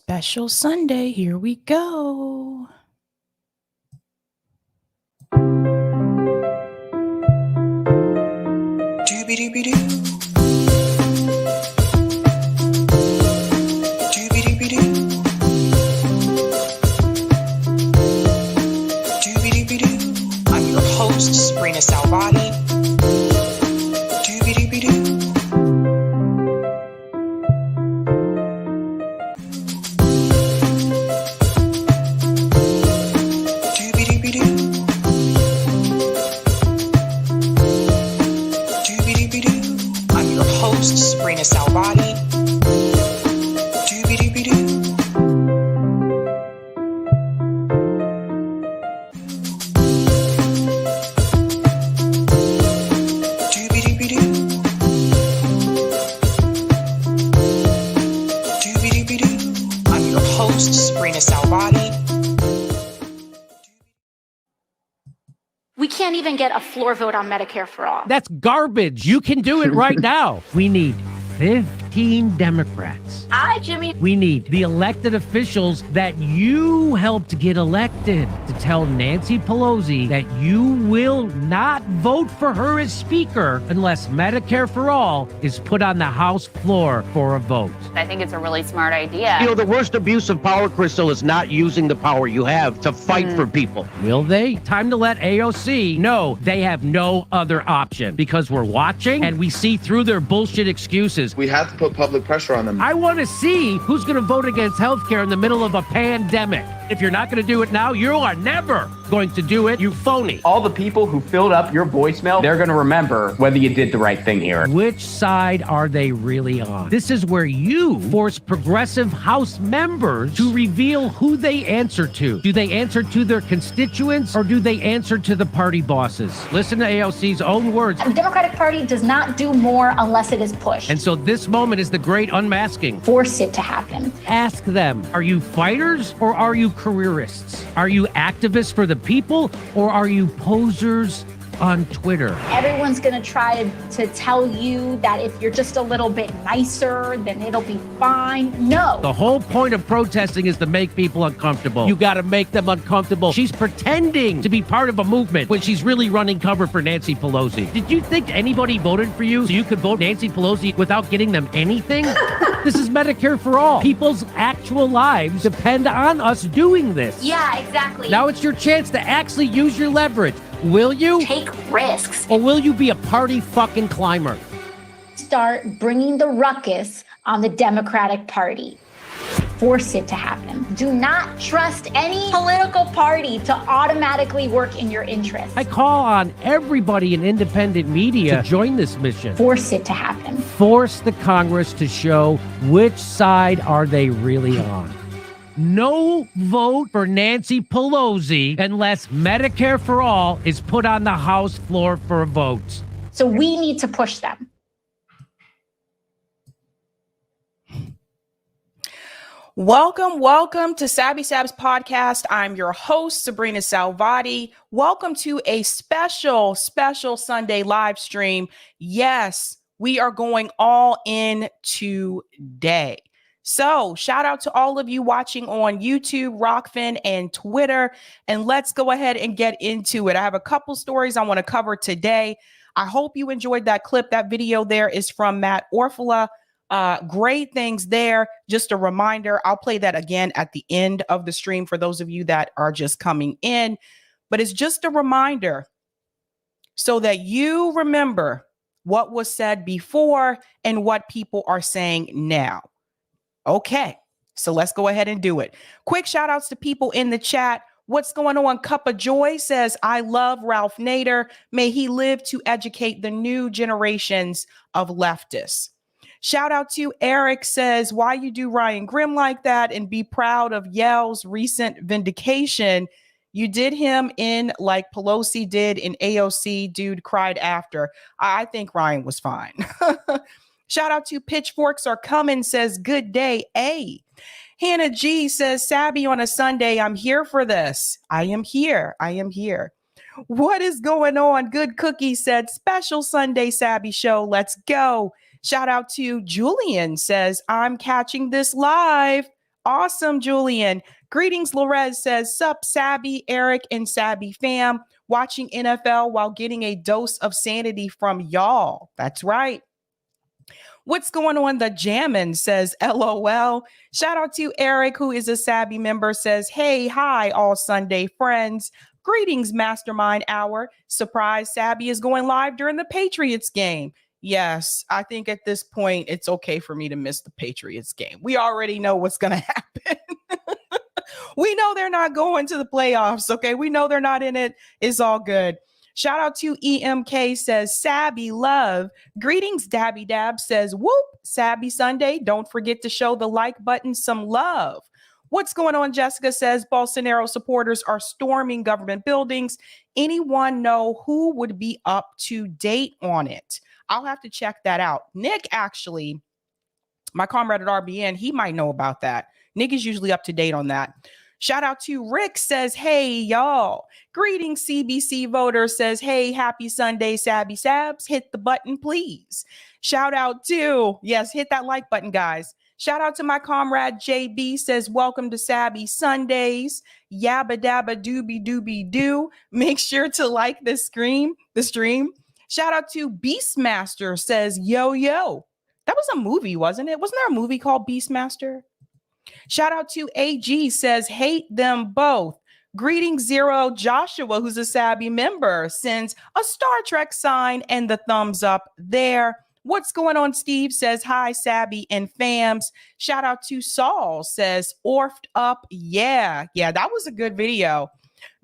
Special Sunday. Here we go. Doobie-doobie-doo. I'm your host, sabrinasalvati. Doobie-doobie-doo. Doobie-doobie-doo. Doobie-doobie-doo. I'm your host, sabrinasalvati. Doobie-doobie-doo. We can't even get a floor vote on Medicare for all. That's garbage. You can do it right now. We need 15 Democrats. Hi, Jimmy. We need the elected officials that you helped get elected to tell Nancy Pelosi that you will not vote for her as speaker unless Medicare for all is put on the House floor for a vote. I think it's a really smart idea. You know, the worst abuse of power, Crystal, is not using the power you have to fight for people. Will they? Time to let AOC know they have no other option because we're watching and we see through their bullshit excuses. We have to put public pressure on them. I want to see who's going to vote against healthcare in the middle of a pandemic. If you're not going to do it now, you are never going to do it, you phony. All the people who filled up your voicemail, they're going to remember whether you did the right thing here. Which side are they really on? This is where you force progressive House members to reveal who they answer to. Do they answer to their constituents or do they answer to the party bosses? Listen to AOC's own words. The Democratic Party does not do more unless it is pushed. And so this moment is the great unmasking. Force it to happen. Ask them, are you fighters or are you careerists? Are you activists for the people or are you posers on Twitter? Everyone's going to try to tell you that if you're just a little bit nicer, then it'll be fine. No. The whole point of protesting is to make people uncomfortable. You got to make them uncomfortable. She's pretending to be part of a movement when she's really running cover for Nancy Pelosi. Did you think anybody voted for you so you could vote Nancy Pelosi without getting them anything? This is Medicare for all. People's actual lives depend on us doing this. Yeah, exactly. Now it's your chance to actually use your leverage. Will you? Take risks. Or will you be a party fucking climber? Start bringing the ruckus on the Democratic Party. Force it to happen. Do not trust any political party to automatically work in your interest. I call on everybody in independent media to join this mission. Force it to happen. Force the Congress to show which side are they really on. No vote for Nancy Pelosi unless Medicare for all is put on the House floor for a vote. So we need to push them. Welcome to Sabby Sabs podcast. I'm your host, Sabrina Salvati. Welcome to a special Sunday live stream. Yes, we are going all in today. So shout out to all of you watching on YouTube, Rockfin, and Twitter. And let's go ahead and get into it. I have a couple stories I want to cover today. I hope you enjoyed that clip. That video there is from Matt Orfala. Great things there. Just a reminder, I'll play that again at the end of the stream for those of you that are just coming in. But it's just a reminder so that you remember what was said before and what people are saying now. Okay, so let's go ahead and do it. Quick shout outs to people in the chat. What's going on? Cup of Joy says, I love Ralph Nader. May he live to educate the new generations of leftists. Shout out to Eric says, why you do Ryan Grimm like that and be proud of Yale's recent vindication. You did him in like Pelosi did in AOC. Dude cried after. I think Ryan was fine. Shout out to Pitchforks Are Coming says, good day, A. Hannah G says, Sabby on a Sunday. I'm here for this. I am here. What is going on? Good Cookie said, special Sunday Sabby show. Let's go. Shout out to Julian says, I'm catching this live. awesome, Julian. Greetings, Lorez says, sup, Sabby, Eric, and Sabby fam. Watching NFL while getting a dose of sanity from y'all. That's right. What's going on? The Jammin' says, LOL. Shout out to Eric, who is a Sabby member, says, hey, hi, all Sunday friends. Greetings, Mastermind Hour. Surprise, Sabby is going live during the Patriots game. Yes, I think at this point, it's okay for me to miss the Patriots game. We already know what's going to happen. We know they're not going to the playoffs, okay? We know they're not in it. It's all good. Shout out to EMK says, Sabby love. Greetings, Dabby Dab says, whoop, Sabby Sunday. Don't forget to show the like button some love. What's going on? Jessica says, Bolsonaro supporters are storming government buildings. Anyone know who would be up to date on it? I'll have to check that out. Nick, actually, my comrade at RBN, he might know about that. Nick is usually up to date on that. Shout out to Rick says, hey, y'all. Greetings, CBC voter says, hey, happy Sunday, Sabby Sabs. Hit the button, please. Shout out to, yes, hit that like button, guys. Shout out to my comrade JB says, welcome to Sabby Sundays. Yabba dabba doobie doobie doo. Make sure to like the stream. Shout out to Beastmaster says, yo, yo. That was a movie, wasn't it? Wasn't there a movie called Beastmaster? Shout out to AG says, hate them both. Greetings, Zero Joshua, who's a Sabby member, sends a Star Trek sign and the thumbs up there. What's going on? Steve says, hi, Sabby and fams. Shout out to Saul says, orfed up. Yeah, that was a good video.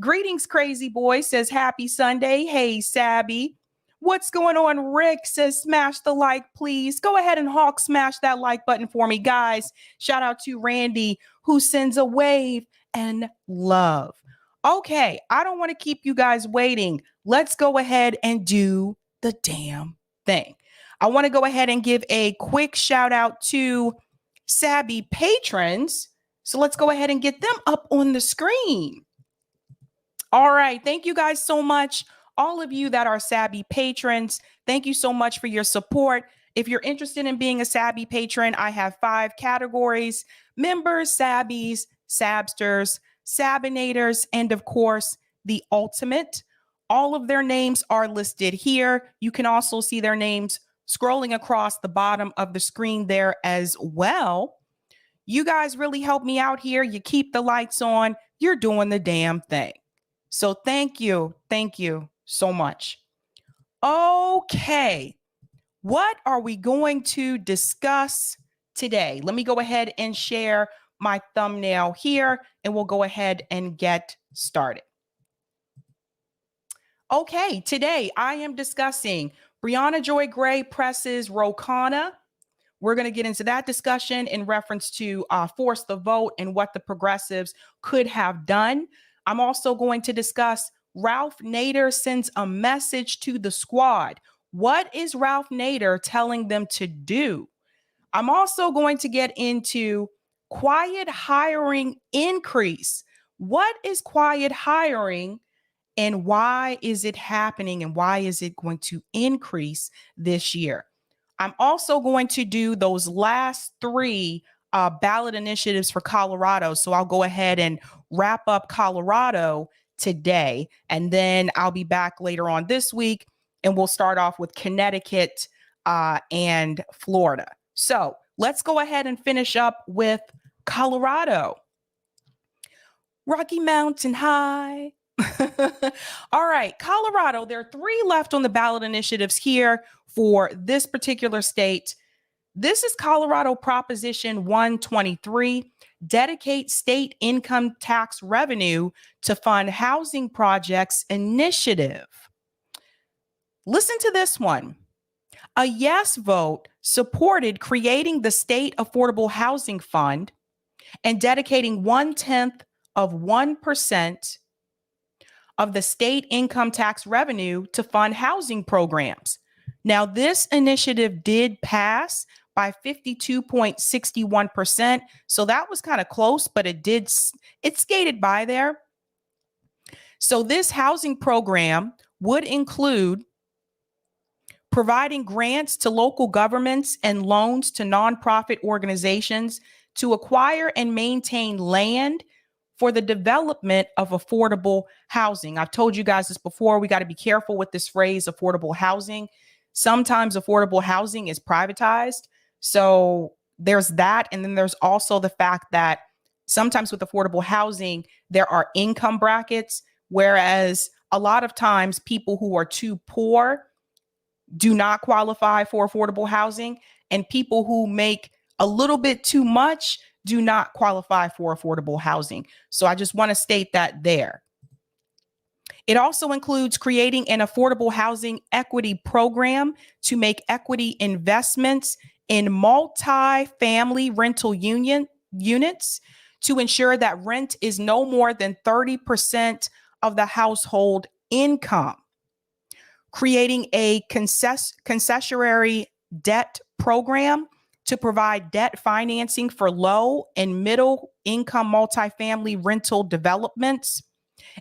Greetings, Crazy Boy says, happy Sunday. Hey, Sabby. What's going on? Rick says, smash the like, please. Go ahead and hawk smash that like button for me, guys. Shout out to Randy, who sends a wave and love. Okay, I don't want to keep you guys waiting. Let's go ahead and do the damn thing. I want to go ahead and give a quick shout out to Sabby patrons. So let's go ahead and get them up on the screen. All right, thank you guys so much. All of you that are Sabby patrons, thank you so much for your support. If you're interested in being a Sabby patron, I have 5 categories: members, Sabbies, Sabsters, Sabinators, and of course, the ultimate. All of their names are listed here. You can also see their names scrolling across the bottom of the screen there as well. You guys really help me out here. You keep the lights on. You're doing the damn thing. So thank you. Thank you so much. Okay, what are we going to discuss today? Let me go ahead and share my thumbnail here and we'll go ahead and get started. Okay, today I am discussing Briahna Joy Gray presses Khanna. We're going to get into that discussion in reference to force the vote and what the progressives could have done. I'm also going to discuss Ralph Nader sends a message to the squad. What is Ralph Nader telling them to do? I'm also going to get into quiet hiring increase. What is quiet hiring and why is it happening and why is it going to increase this year? I'm also going to do those last 3 ballot initiatives for Colorado. So I'll go ahead and wrap up Colorado today, and then I'll be back later on this week, and we'll start off with Connecticut and Florida. So let's go ahead and finish up with Colorado. Rocky Mountain High. All right, Colorado, there are 3 left on the ballot initiatives here for this particular state. This is Colorado Proposition 123, dedicate state income tax revenue to fund housing projects initiative. Listen to this one. A yes vote supported creating the State Affordable Housing Fund and dedicating 0.1% of the state income tax revenue to fund housing programs. Now, this initiative did pass by 52.61%. So that was kind of close, but it skated by there. So this housing program would include providing grants to local governments and loans to nonprofit organizations to acquire and maintain land for the development of affordable housing. I've told you guys this before. We got to be careful with this phrase, affordable housing. Sometimes affordable housing is privatized. So there's that. And then there's also the fact that sometimes with affordable housing, there are income brackets, whereas a lot of times people who are too poor do not qualify for affordable housing, and people who make a little bit too much do not qualify for affordable housing. So I just want to state that there. It also includes creating an affordable housing equity program to make equity investments in multi-family rental units to ensure that rent is no more than 30% of the household income. Creating a concessionary debt program to provide debt financing for low and middle income multifamily rental developments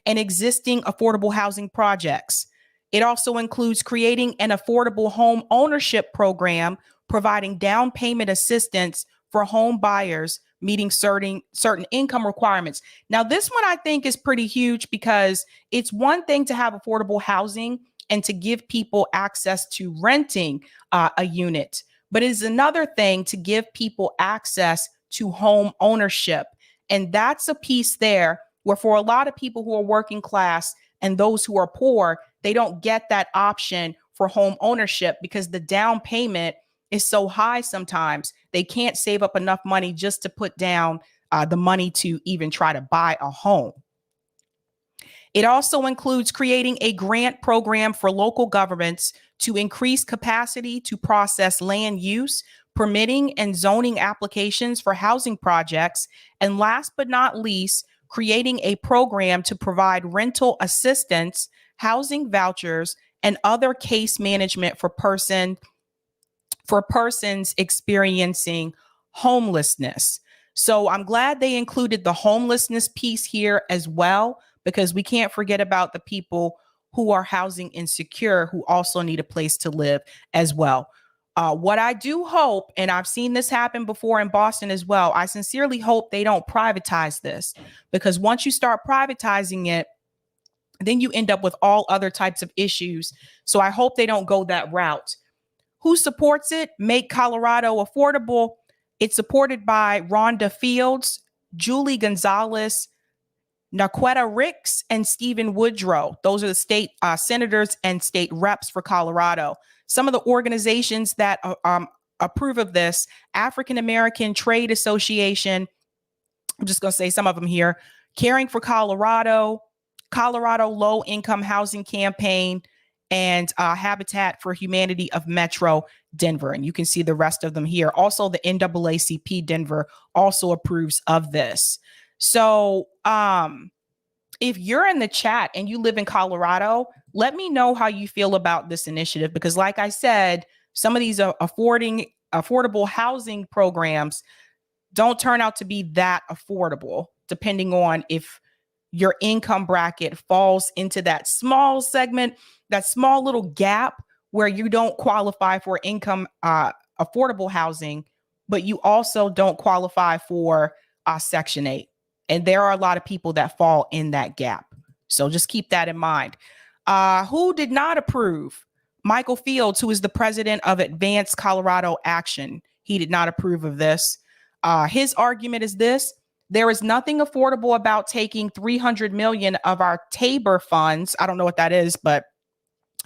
and existing affordable housing projects. It also includes creating an affordable home ownership program, providing down payment assistance for home buyers meeting certain income requirements. Now, this one I think is pretty huge because it's one thing to have affordable housing and to give people access to renting a unit, but it is another thing to give people access to home ownership. And that's a piece there where for a lot of people who are working class and those who are poor, they don't get that option for home ownership because the down payment is so high sometimes. They can't save up enough money just to put down the money to even try to buy a home. It also includes creating a grant program for local governments to increase capacity to process land use, permitting and zoning applications for housing projects. And last but not least, creating a program to provide rental assistance, housing vouchers, and other case management for persons experiencing homelessness. So I'm glad they included the homelessness piece here as well, because we can't forget about the people who are housing insecure, who also need a place to live as well. What I do hope, and I've seen this happen before in Boston as well, I sincerely hope they don't privatize this, because once you start privatizing it, then you end up with all other types of issues. So I hope they don't go that route. Who supports it? Make Colorado Affordable. It's supported by Rhonda Fields, Julie Gonzalez, Naquetta Ricks, and Stephen Woodrow. Those are the state senators and state reps for Colorado. Some of the organizations that approve of this: African American Trade Association, I'm just going to say some of them here: Caring for Colorado, Colorado Low Income Housing Campaign, and Habitat for Humanity of Metro Denver. And you can see the rest of them here. Also, the NAACP Denver also approves of this. So if you're in the chat and you live in Colorado, let me know how you feel about this initiative, because like I said, some of these affordable housing programs don't turn out to be that affordable, depending on if your income bracket falls into that small segment, that small little gap where you don't qualify for income affordable housing, but you also don't qualify for Section 8. And there are a lot of people that fall in that gap. So just keep that in mind. Who did not approve? Michael Fields, who is the president of Advanced Colorado Action. He did not approve of this. His argument is this: there is nothing affordable about taking $300 million of our Tabor funds. I don't know what that is, but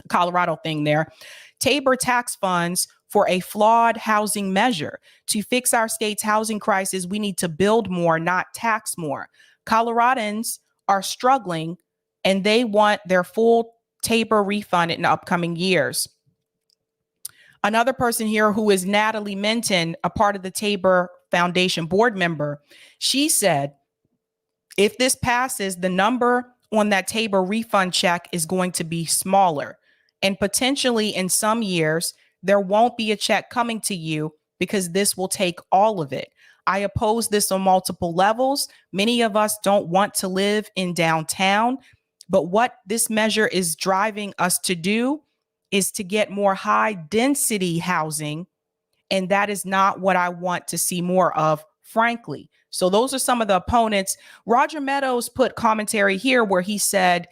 Colorado thing there. Tabor tax funds for a flawed housing measure. To fix our state's housing crisis, we need to build more, not tax more. Coloradans are struggling and they want their full Tabor refund in the upcoming years. Another person here who is Natalie Minton, a part of the Tabor Foundation board member, she said, if this passes, the number on that Tabor refund check is going to be smaller. And potentially in some years, there won't be a check coming to you because this will take all of it. I oppose this on multiple levels. Many of us don't want to live in downtown, but what this measure is driving us to do is to get more high density housing. And that is not what I want to see more of, frankly. So those are some of the opponents. Roger Meadows put commentary here where he said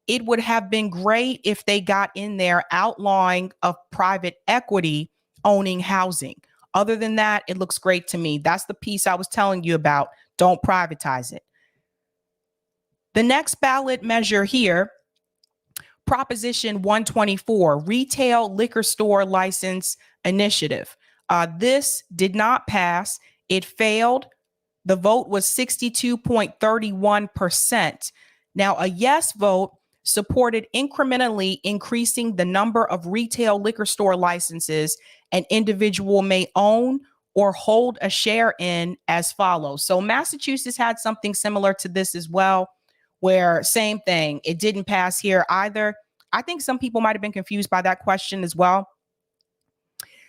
it would have been great if they got in there outlawing of private equity owning housing. Other than that, it looks great to me. That's the piece I was telling you about. Don't privatize it. The next ballot measure here, Proposition 124, Retail Liquor Store License Initiative. This did not pass. It failed. The vote was 62.31%. Now, a yes vote supported incrementally increasing the number of retail liquor store licenses an individual may own or hold a share in as follows. So Massachusetts had something similar to this as well, where same thing, it didn't pass here either. I think some people might have been confused by that question as well.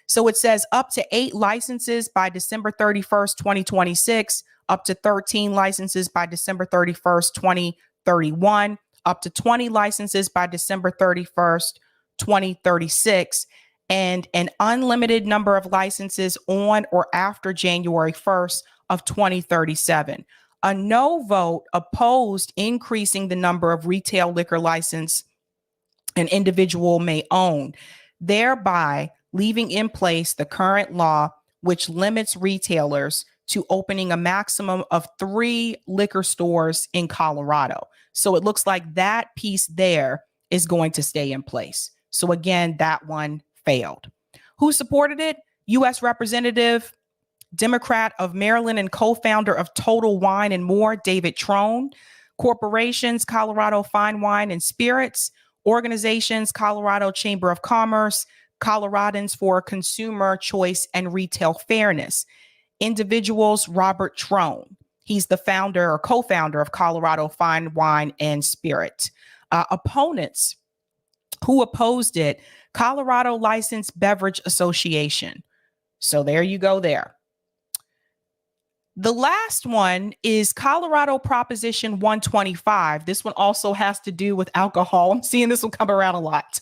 So it says up to 8 licenses by December 31st, 2026, up to 13 licenses by December 31st, 2031, up to 20 licenses by December 31st, 2036, and an unlimited number of licenses on or after January 1st of 2037. A no vote opposed increasing the number of retail liquor license an individual may own, thereby leaving in place the current law, which limits retailers to opening a maximum of 3 liquor stores in Colorado. So it looks like that piece there is going to stay in place. So again, that one failed. Who supported it? U.S. Representative, Democrat of Maryland and co-founder of Total Wine and More, David Trone. Corporations, Colorado Fine Wine and Spirits. Organizations, Colorado Chamber of Commerce, Coloradans for Consumer Choice and Retail Fairness. Individuals, Robert Trone. He's the founder or co-founder of Colorado Fine Wine and Spirit. Opponents who opposed it, Colorado Licensed Beverage Association. So there you go there. The last one is Colorado Proposition 125. This one also has to do with alcohol. I'm seeing this one come around a lot.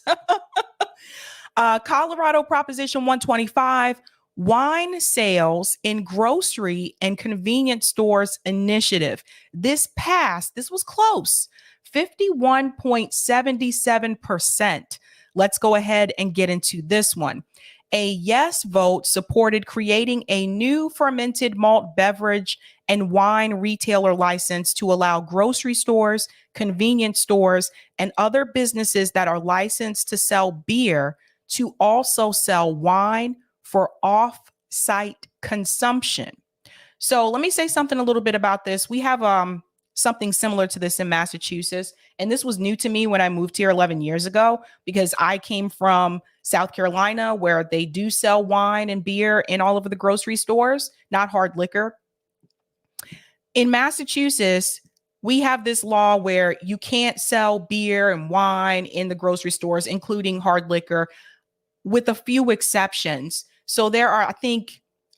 Colorado Proposition 125, Wine Sales in Grocery and Convenience Stores Initiative. This passed. This was close. 51.77%. Let's go ahead and get into this one. A yes vote supported creating a new fermented malt beverage and wine retailer license to allow grocery stores, convenience stores, and other businesses that are licensed to sell beer to also sell wine for off-site consumption. So let me say something a little bit about this. We have something similar to this in Massachusetts. And this was new to me when I moved here 11 years ago, because I came from South Carolina, where they do sell wine and beer in all of the grocery stores, not hard liquor. In Massachusetts, we have this law where you can't sell beer and wine in the grocery stores, including hard liquor, with a few exceptions. So there are,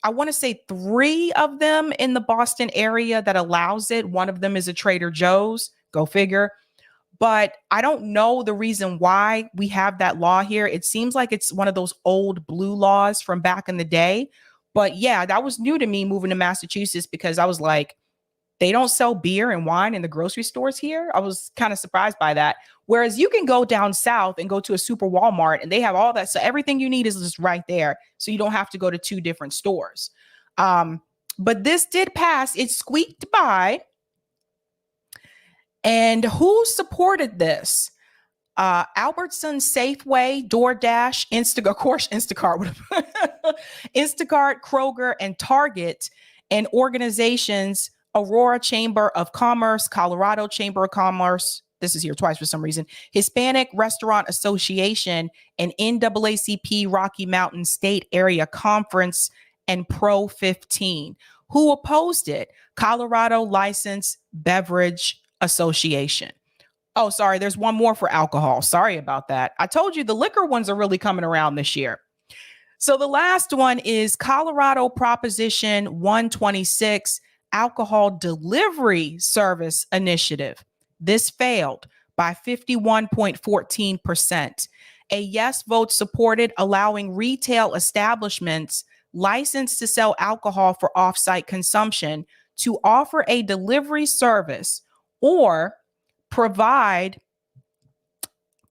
I want to say 3 of them in the Boston area that allows it. One of them is a Trader Joe's, go figure. But I don't know the reason why we have that law here. It seems like it's one of those old blue laws from back in the day. But yeah, that was new to me moving to Massachusetts, because I was like, they don't sell beer and wine in the grocery stores here. I was kind of surprised by that. Whereas you can go down south and go to a super Walmart and they have all that. So everything you need is just right there. So you don't have to go to 2 different stores. But this did pass. It squeaked by. And who supported this? Albertson, Safeway, DoorDash, Instacart, of course, Instacart, Instacart, Kroger, and Target, and organizations, Aurora Chamber of Commerce, Colorado Chamber of Commerce. This is here twice for some reason. Hispanic Restaurant Association, and NAACP Rocky Mountain State Area Conference, and Pro 15. Who opposed it? Colorado Licensed Beverage Association. Oh, sorry. There's one more for alcohol. Sorry about that. I told you the liquor ones are really coming around this year. So the last one is Colorado Proposition 126, Alcohol Delivery Service Initiative. This failed by 51.14%. A yes vote supported allowing retail establishments licensed to sell alcohol for off-site consumption to offer a delivery service or provide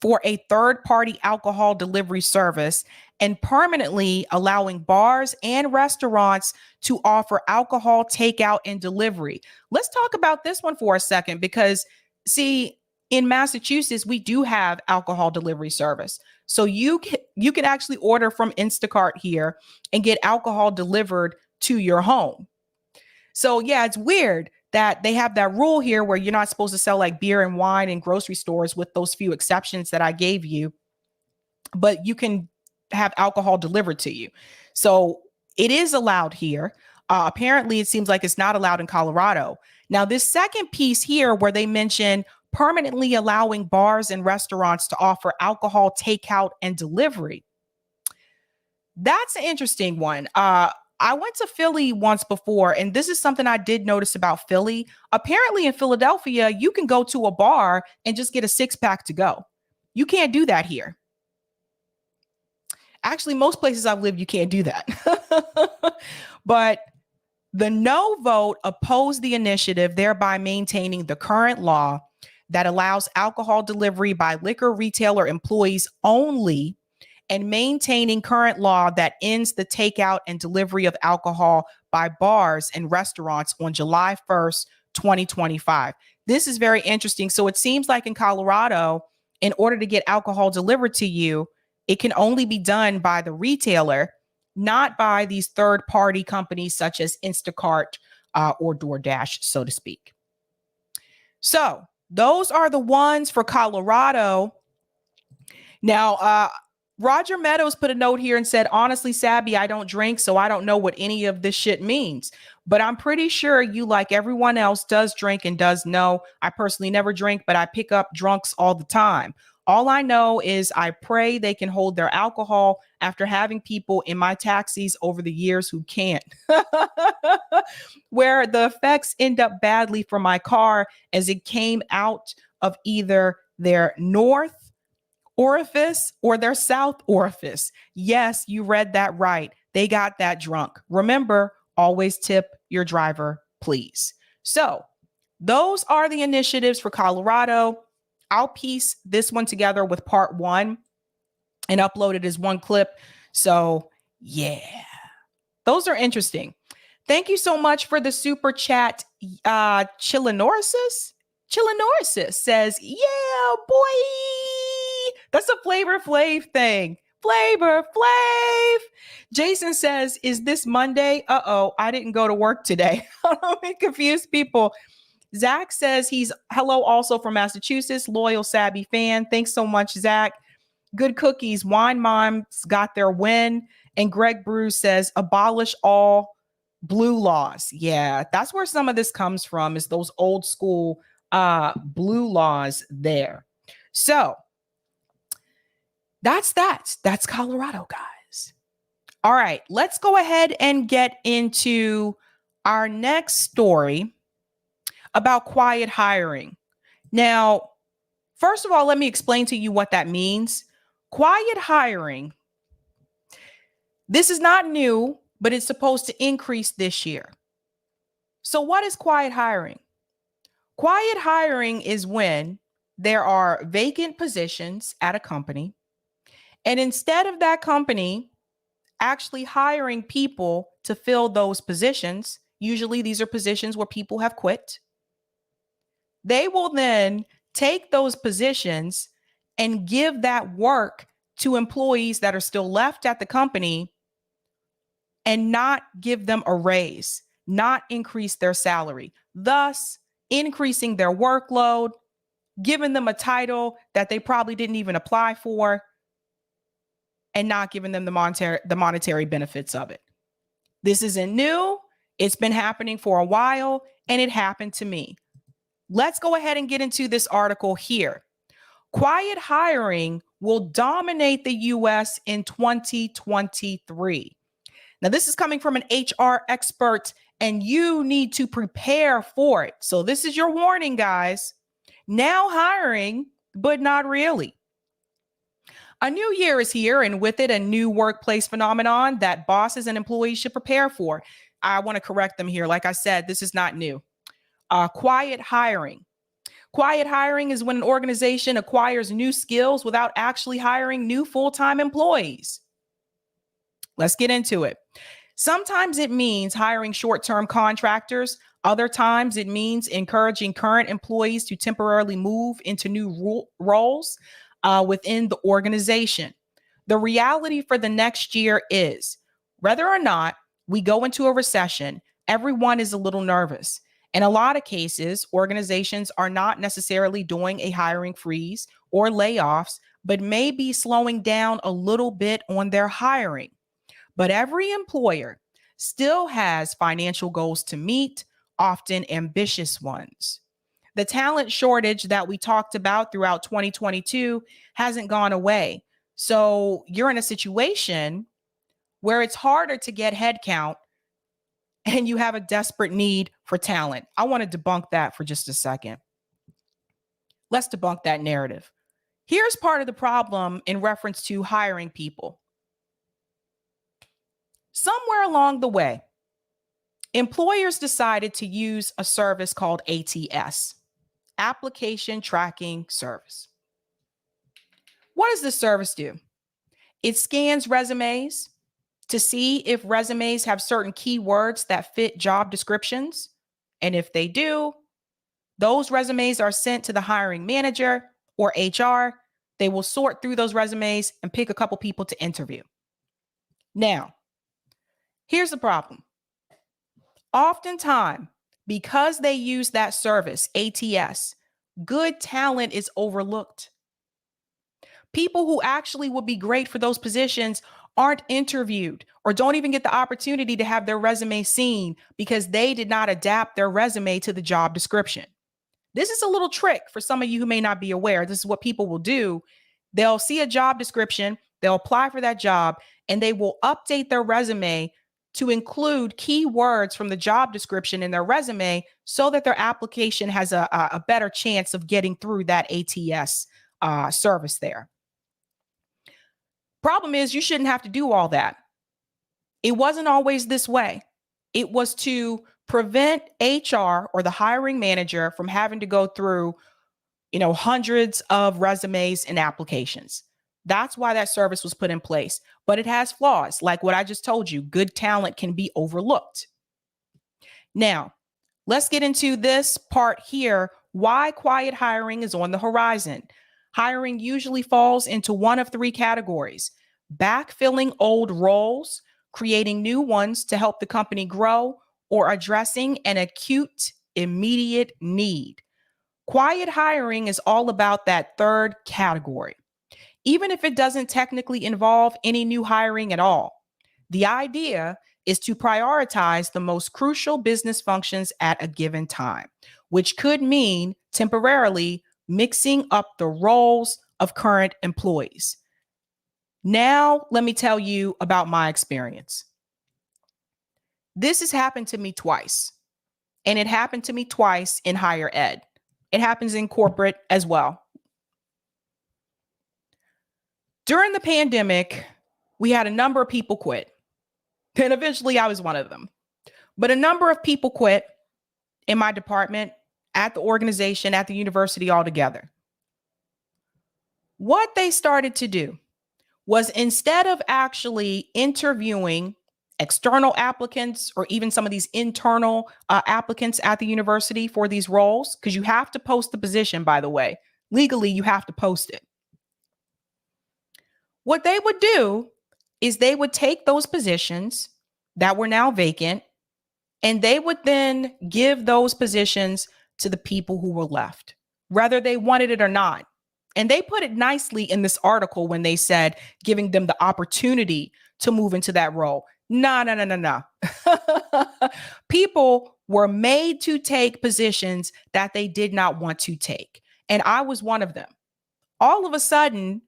for a third-party alcohol delivery service, and permanently allowing bars and restaurants to offer alcohol takeout and delivery. Let's talk about this one for a second because, see, in Massachusetts, we do have alcohol delivery service. So you can actually order from Instacart here and get alcohol delivered to your home. So yeah, it's weird that they have that rule here where you're not supposed to sell like beer and wine in grocery stores with those few exceptions that I gave you, but you can have alcohol delivered to you. So it is allowed here. Apparently, it seems like it's not allowed in Colorado. Now, this second piece here where they mention permanently allowing bars and restaurants to offer alcohol takeout and delivery. That's an interesting one. I went to Philly once before, and this is something I did notice about Philly. Apparently in Philadelphia, you can go to a bar and just get a 6-pack to go. You can't do that here. Actually, most places I've lived, you can't do that. But the no vote opposed the initiative, thereby maintaining the current law that allows alcohol delivery by liquor retailer employees only, and maintaining current law that ends the takeout and delivery of alcohol by bars and restaurants on July 1st, 2025. This is very interesting. So it seems like in Colorado, in order to get alcohol delivered to you, it can only be done by the retailer, not by these third-party companies such as Instacart or DoorDash, so to speak. So those are the ones for Colorado. Now, Roger Meadows put a note here and said, honestly, Sabby, I don't drink, so I don't know what any of this shit means. But I'm pretty sure you, like everyone else, does drink and does know. I personally never drink, but I pick up drunks all the time. All I know is I pray they can hold their alcohol after having people in my taxis over the years who can't. Where the effects end up badly for my car as it came out of either their north orifice or their south orifice. Yes, you read that right. They got that drunk. Remember, always tip your driver, please. So those are the initiatives for Colorado. I'll piece this one together with part one and upload it as one clip. So yeah, those are interesting. Thank you so much for the super chat. Chillinorisis says, yeah, boy. That's a Flavor Flav thing. Flavor Flav. Jason says, is this Monday? Uh-oh, I didn't go to work today. I don't make confused people. Zach says he's hello also from Massachusetts. Loyal Sabby fan. Thanks so much, Zach. Good cookies. Wine Moms got their win. And Greg Bruce says abolish all blue laws. Yeah, that's where some of this comes from, is those old school blue laws there. So that's Colorado, guys. All right, let's go ahead and get into our next story about quiet hiring. Now, first of all, let me explain to you what that means. Quiet hiring, this is not new, but it's supposed to increase this year. So what is quiet hiring? Quiet hiring is when there are vacant positions at a company, and instead of that company actually hiring people to fill those positions, usually these are positions where people have quit, they will then take those positions and give that work to employees that are still left at the company and not give them a raise, not increase their salary, thus increasing their workload, giving them a title that they probably didn't even apply for, and not giving them the monetary benefits of it. This isn't new. It's been happening for a while, and it happened to me. Let's go ahead and get into this article here. Quiet hiring will dominate the U.S. in 2023. Now, this is coming from an HR expert, and you need to prepare for it. So this is your warning, guys. Now hiring, but not really. A new year is here, and with it, a new workplace phenomenon that bosses and employees should prepare for. I want to correct them here. Like I said, this is not new. Quiet hiring. Quiet hiring is when an organization acquires new skills without actually hiring new full-time employees. Let's get into it. Sometimes it means hiring short-term contractors. Other times it means encouraging current employees to temporarily move into new roles within the organization. The reality for the next year is whether or not we go into a recession, everyone is a little nervous. In a lot of cases, organizations are not necessarily doing a hiring freeze or layoffs, but may be slowing down a little bit on their hiring. But every employer still has financial goals to meet, often ambitious ones. The talent shortage that we talked about throughout 2022 hasn't gone away. So you're in a situation where it's harder to get headcount and you have a desperate need for talent. I want to debunk that for just a second. Let's debunk that narrative. Here's part of the problem in reference to hiring people. Somewhere along the way, employers decided to use a service called ATS, Application Tracking Service. What does this service do? It scans resumes to see if resumes have certain keywords that fit job descriptions. And if they do, those resumes are sent to the hiring manager or HR. They will sort through those resumes and pick a couple people to interview. Now, here's the problem. Oftentimes, because they use that service, ATS, good talent is overlooked. People who actually would be great for those positions aren't interviewed or don't even get the opportunity to have their resume seen because they did not adapt their resume to the job description. This is a little trick for some of you who may not be aware. This is what people will do. They'll see a job description, they'll apply for that job, and they will update their resume to include keywords from the job description in their resume so that their application has a better chance of getting through that ATS service there. Problem is, you shouldn't have to do all that. It wasn't always this way. It was to prevent HR or the hiring manager from having to go through, hundreds of resumes and applications. That's why that service was put in place. But it has flaws. Like what I just told you, good talent can be overlooked. Now, let's get into this part here. Why quiet hiring is on the horizon. Hiring usually falls into one of three categories: backfilling old roles, creating new ones to help the company grow, or addressing an acute, immediate need. Quiet hiring is all about that third category, even if it doesn't technically involve any new hiring at all. The idea is to prioritize the most crucial business functions at a given time, which could mean temporarily mixing up the roles of current employees. Now, let me tell you about my experience. This has happened to me twice, and it happened to me twice in higher ed. It happens in corporate as well. During the pandemic, we had a number of people quit, and eventually I was one of them. But a number of people quit in my department, at the organization, at the university altogether. What they started to do was, instead of actually interviewing external applicants or even some of these internal applicants at the university for these roles, because you have to post the position, by the way, legally you have to post it. What they would do is they would take those positions that were now vacant, and they would then give those positions to the people who were left, whether they wanted it or not. And they put it nicely in this article when they said giving them the opportunity to move into that role. No. People were made to take positions that they did not want to take. And I was one of them. All of a sudden,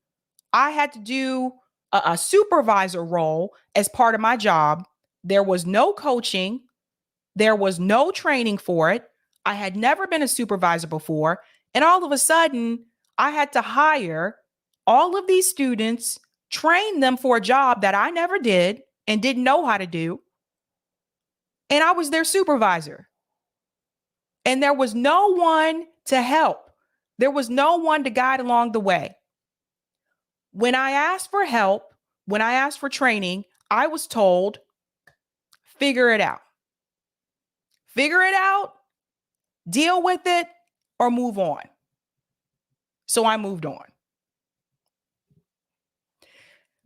I had to do a supervisor role as part of my job. There was no coaching. There was no training for it. I had never been a supervisor before. And all of a sudden, I had to hire all of these students, trained them for a job that I never did and didn't know how to do. And I was their supervisor. And there was no one to help. There was no one to guide along the way. When I asked for help, when I asked for training, I was told, figure it out. Figure it out, deal with it, or move on. So I moved on.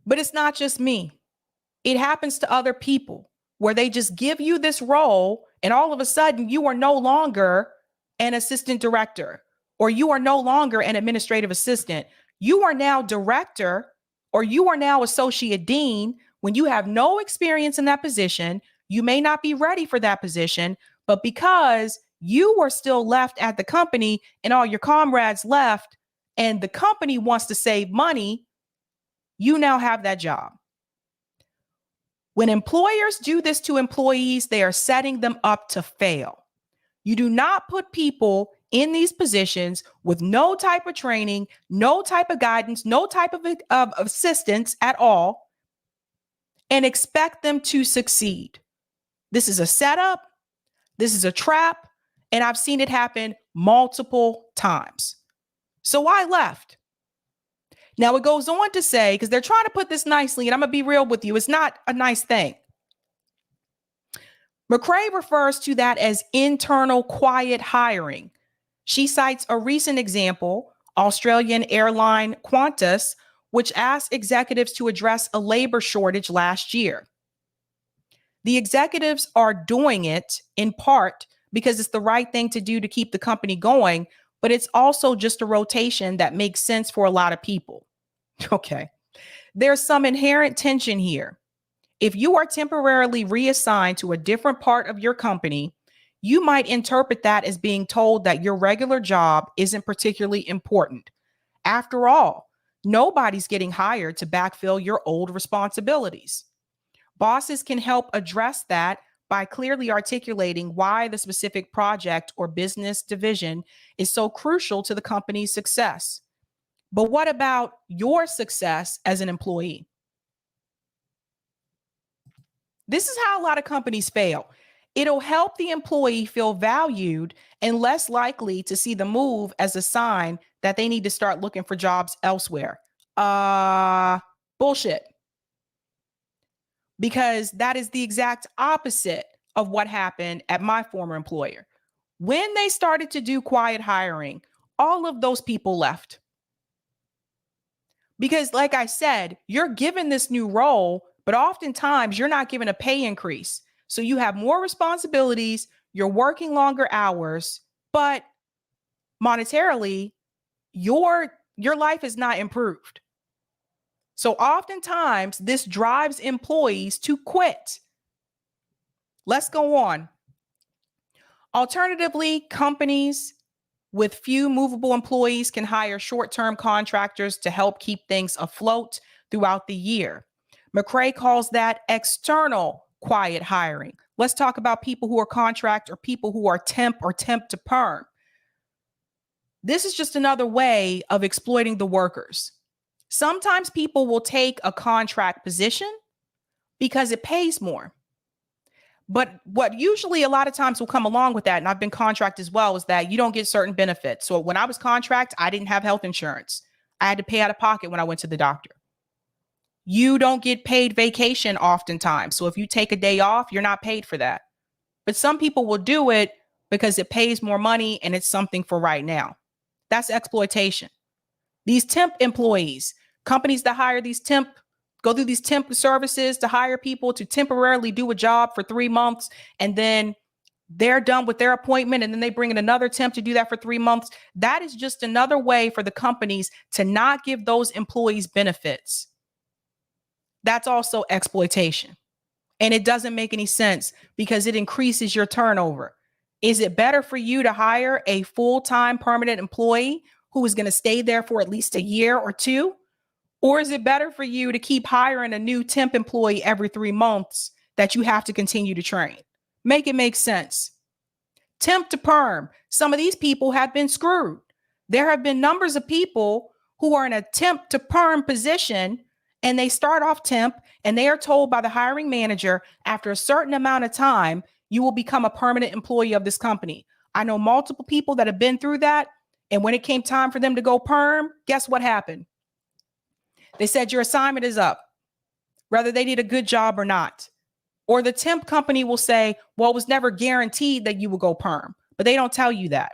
But it's not just me. It happens to other people where they just give you this role and all of a sudden you are no longer an assistant director or you are no longer an administrative assistant. You are now director or you are now associate dean when you have no experience in that position. You may not be ready for that position, but because you were still left at the company and all your comrades left and the company wants to save money, you now have that job. When employers do this to employees, they are setting them up to fail. You do not put people in these positions with no type of training, no type of guidance, no type of assistance at all, and expect them to succeed. This is a setup. This is a trap. And I've seen it happen multiple times. So I left. Now it goes on to say, because they're trying to put this nicely, and I'm going to be real with you, it's not a nice thing. McCrae refers to that as internal quiet hiring. She cites a recent example, Australian airline Qantas, which asked executives to address a labor shortage last year. The executives are doing it in part because it's the right thing to do to keep the company going, but it's also just a rotation that makes sense for a lot of people. Okay. There's some inherent tension here. If you are temporarily reassigned to a different part of your company, you might interpret that as being told that your regular job isn't particularly important. After all, nobody's getting hired to backfill your old responsibilities. Bosses can help address that by clearly articulating why the specific project or business division is so crucial to the company's success. But what about your success as an employee? This is how a lot of companies fail. It'll help the employee feel valued and less likely to see the move as a sign that they need to start looking for jobs elsewhere. Bullshit. Because that is the exact opposite of what happened at my former employer. When they started to do quiet hiring, all of those people left. Because like I said, you're given this new role, but oftentimes you're not given a pay increase. So you have more responsibilities, you're working longer hours, but monetarily, your life is not improved. So oftentimes this drives employees to quit. Let's go on. Alternatively, companies with few movable employees can hire short-term contractors to help keep things afloat throughout the year. McCrae calls that external quiet hiring. Let's talk about people who are contract or people who are temp or temp to perm. This is just another way of exploiting the workers. Sometimes people will take a contract position because it pays more. But what usually a lot of times will come along with that, and I've been contract as well, is that you don't get certain benefits. So when I was contract, I didn't have health insurance. I had to pay out of pocket when I went to the doctor. You don't get paid vacation oftentimes. So if you take a day off, you're not paid for that. But some people will do it because it pays more money and it's something for right now. That's exploitation. These temp employees, companies that hire these go through these temp services to hire people to temporarily do a job for 3 months, and then they're done with their appointment, and then they bring in another temp to do that for 3 months. That is just another way for the companies to not give those employees benefits. That's also exploitation. And it doesn't make any sense because it increases your turnover. Is it better for you to hire a full-time permanent employee who is going to stay there for at least a year or two? Or is it better for you to keep hiring a new temp employee every 3 months that you have to continue to train? Make it make sense. Temp to perm. Some of these people have been screwed. There have been numbers of people who are in a temp to perm position, and they start off temp and they are told by the hiring manager after a certain amount of time, you will become a permanent employee of this company. I know multiple people that have been through that. And when it came time for them to go perm, guess what happened? They said your assignment is up, whether they did a good job or not. Or the temp company will say, well, it was never guaranteed that you will go perm, but they don't tell you that.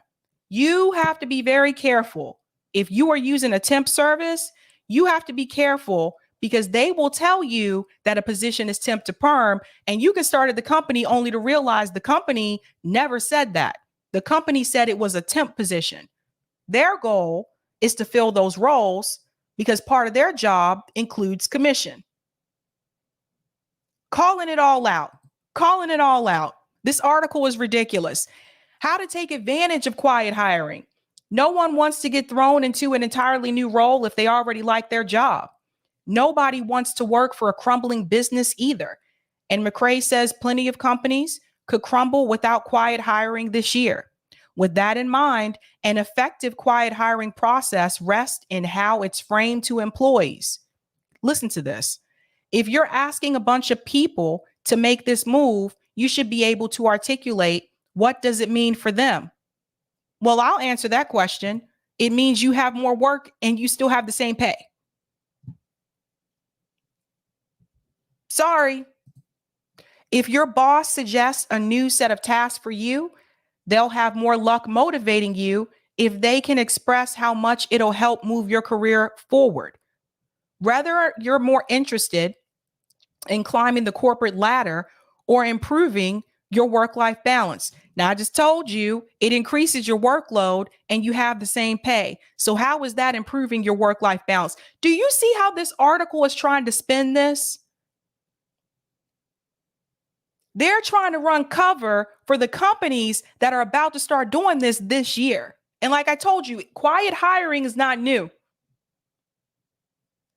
You have to be very careful. If you are using a temp service, you have to be careful because they will tell you that a position is temp to perm, and you can start at the company only to realize the company never said that. The company said it was a temp position. Their goal is to fill those roles because part of their job includes commission. Calling it all out. This article is ridiculous. How to take advantage of quiet hiring. No one wants to get thrown into an entirely new role if they already like their job. Nobody wants to work for a crumbling business either. And McRae says plenty of companies could crumble without quiet hiring this year. With that in mind, an effective quiet hiring process rests in how it's framed to employees. Listen to this. If you're asking a bunch of people to make this move, you should be able to articulate what does it mean for them? Well, I'll answer that question. It means you have more work and you still have the same pay. Sorry. If your boss suggests a new set of tasks for you, they'll have more luck motivating you if they can express how much it'll help move your career forward. Whether you're more interested in climbing the corporate ladder or improving your work-life balance. Now, I just told you it increases your workload and you have the same pay. So how is that improving your work-life balance? Do you see how this article is trying to spin this? They're trying to run cover for the companies that are about to start doing this year. And like I told you, quiet hiring is not new.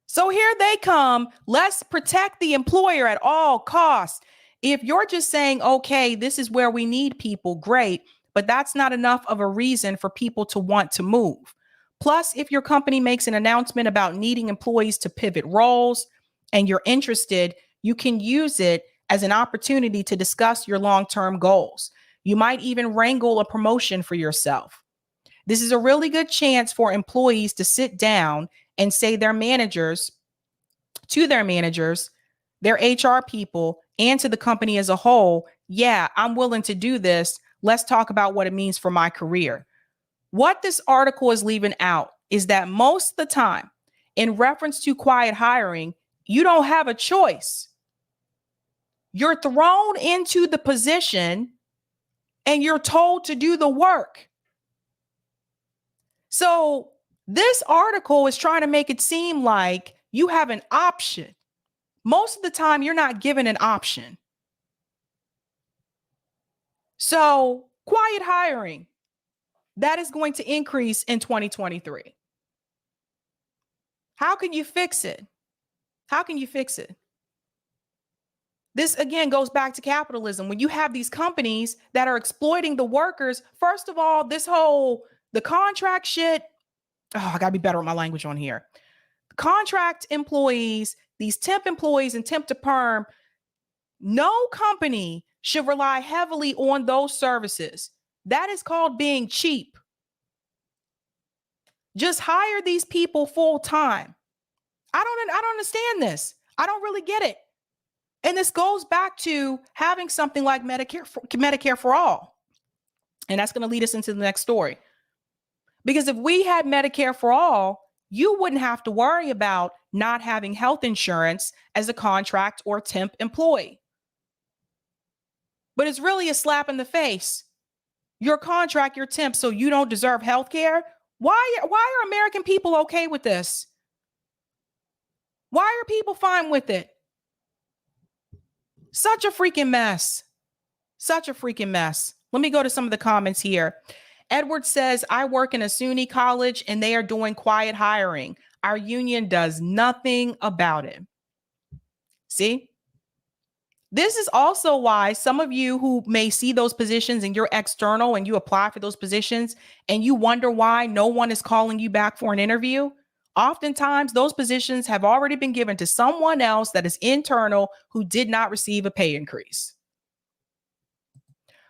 So here they come. Let's protect the employer at all costs. If you're just saying, okay, this is where we need people, great, but that's not enough of a reason for people to want to move. Plus, if your company makes an announcement about needing employees to pivot roles and you're interested, you can use it as an opportunity to discuss your long-term goals. You might even wrangle a promotion for yourself. This is a really good chance for employees to sit down and say to their managers, their HR people, and to the company as a whole, yeah, I'm willing to do this. Let's talk about what it means for my career. What this article is leaving out is that most of the time, in reference to quiet hiring, you don't have a choice. You're thrown into the position and you're told to do the work. So this article is trying to make it seem like you have an option. Most of the time, you're not given an option. So quiet hiring, that is going to increase in 2023. How can you fix it? This, again, goes back to capitalism. When you have these companies that are exploiting the workers, first of all, the contract shit, I got to be better with my language on here. Contract employees, these temp employees and temp to perm, no company should rely heavily on those services. That is called being cheap. Just hire these people full time. I don't understand this. I don't really get it. And this goes back to having something like Medicare for all. And that's going to lead us into the next story. Because if we had Medicare for all, you wouldn't have to worry about not having health insurance as a contract or temp employee. But it's really a slap in the face. Your contract, your temp, so you don't deserve health care. Why are American people okay with this? Why are people fine with it? Such a freaking mess. Let me go to some of the comments here. Edward says, I work in a SUNY college and they are doing quiet hiring. Our union does nothing about it. See? This is also why some of you who may see those positions and you're external and you apply for those positions and you wonder why no one is calling you back for an interview. Oftentimes, those positions have already been given to someone else that is internal who did not receive a pay increase.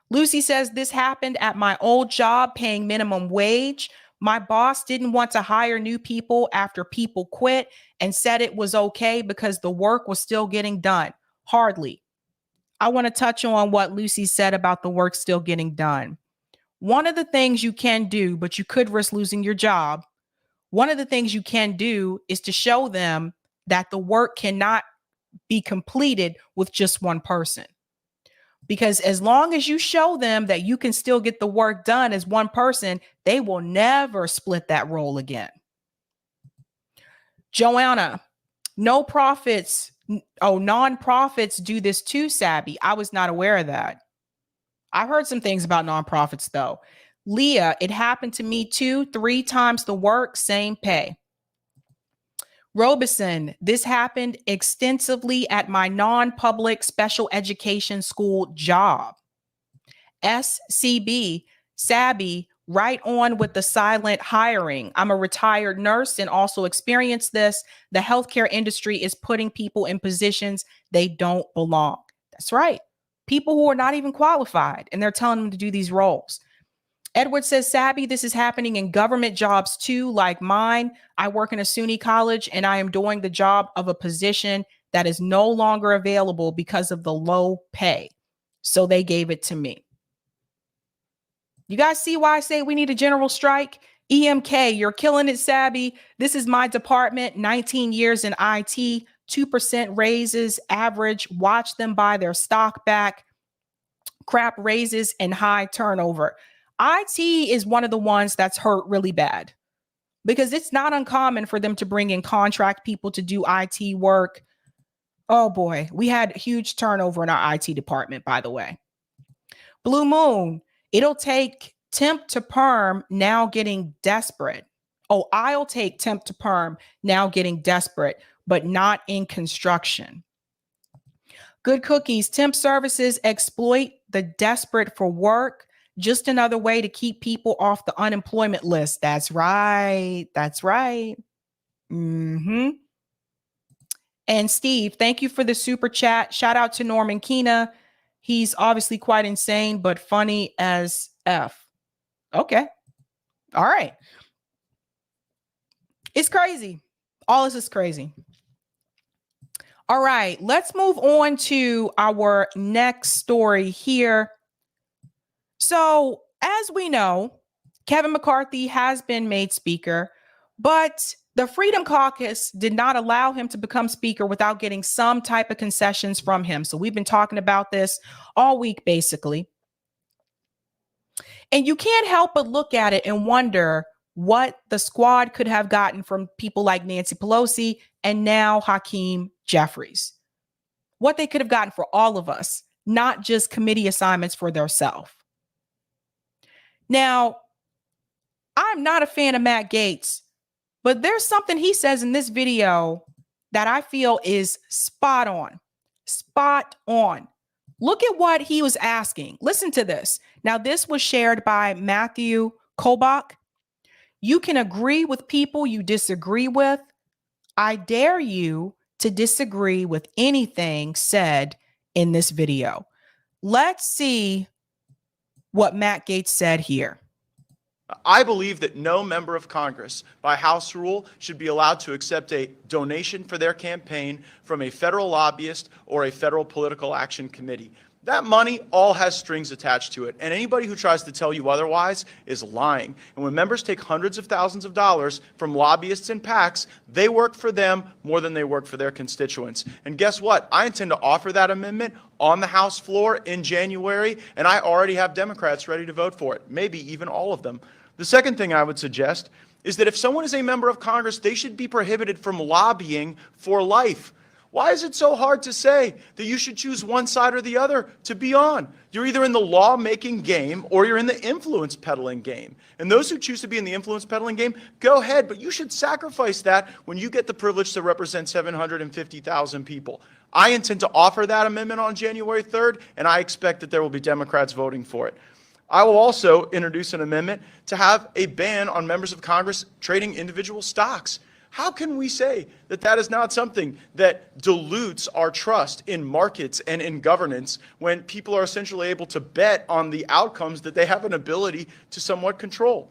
Lucy says, this happened at my old job paying minimum wage. My boss didn't want to hire new people after people quit and said it was okay because the work was still getting done. Hardly. I want to touch on what Lucy said about the work still getting done. One of the things you can do, but you could risk losing your job. One of the things you can do is to show them that the work cannot be completed with just one person. Because as long as you show them that you can still get the work done as one person, they will never split that role again. Joanna, nonprofits do this too, Sabby. I was not aware of that. I've heard some things about nonprofits though. Leah, it happened to me too. 3 times the work, same pay. Robeson, this happened extensively at my non-public special education school job. SCB, Sabby, right on with the silent hiring. I'm a retired nurse and also experienced this. The healthcare industry is putting people in positions they don't belong. That's right. People who are not even qualified, and they're telling them to do these roles. Edward says, Sabby, this is happening in government jobs too, like mine. I work in a SUNY college and I am doing the job of a position that is no longer available because of the low pay. So they gave it to me. You guys see why I say we need a general strike? EMK, you're killing it, Sabby. This is my department, 19 years in IT, 2% raises average. Watch them buy their stock back. Crap raises and high turnover. IT is one of the ones that's hurt really bad because it's not uncommon for them to bring in contract people to do IT work. Oh boy, we had huge turnover in our IT department, by the way. Blue Moon, it'll take temp to perm, now getting desperate. Oh, I'll take temp to perm, now getting desperate, but not in construction. Good Cookies, temp services exploit the desperate for work. Just another way to keep people off the unemployment list. That's right. That's right. And Steve, thank you for the super chat. Shout out to Norman Keena. He's obviously quite insane, but funny as F. Okay. All right. It's crazy. All this is crazy. All right. Let's move on to our next story here. So, as we know, Kevin McCarthy has been made speaker, but the Freedom Caucus did not allow him to become speaker without getting some type of concessions from him. So we've been talking about this all week, basically. And you can't help but look at it and wonder what the squad could have gotten from people like Nancy Pelosi and now Hakeem Jeffries. What they could have gotten for all of us, not just committee assignments for themselves. Now, I'm not a fan of Matt Gaetz, but there's something he says in this video that I feel is spot on. Spot on. Look at what he was asking. Listen to this. Now, this was shared by Matthew Kobach. You can agree with people you disagree with. I dare you to disagree with anything said in this video. Let's see what Matt Gaetz said here. I believe that no member of Congress, by House rule, should be allowed to accept a donation for their campaign from a federal lobbyist or a federal political action committee. That money all has strings attached to it, and anybody who tries to tell you otherwise is lying. And when members take hundreds of thousands of dollars from lobbyists and PACs, they work for them more than they work for their constituents. And guess what? I intend to offer that amendment on the House floor in January, and I already have Democrats ready to vote for it, maybe even all of them. The second thing I would suggest is that if someone is a member of Congress, they should be prohibited from lobbying for life. Why is it so hard to say that you should choose one side or the other to be on? You're either in the law-making game or you're in the influence peddling game. And those who choose to be in the influence peddling game, go ahead, but you should sacrifice that when you get the privilege to represent 750,000 people. I intend to offer that amendment on January 3rd, and I expect that there will be Democrats voting for it. I will also introduce an amendment to have a ban on members of Congress trading individual stocks. How can we say that that is not something that dilutes our trust in markets and in governance when people are essentially able to bet on the outcomes that they have an ability to somewhat control?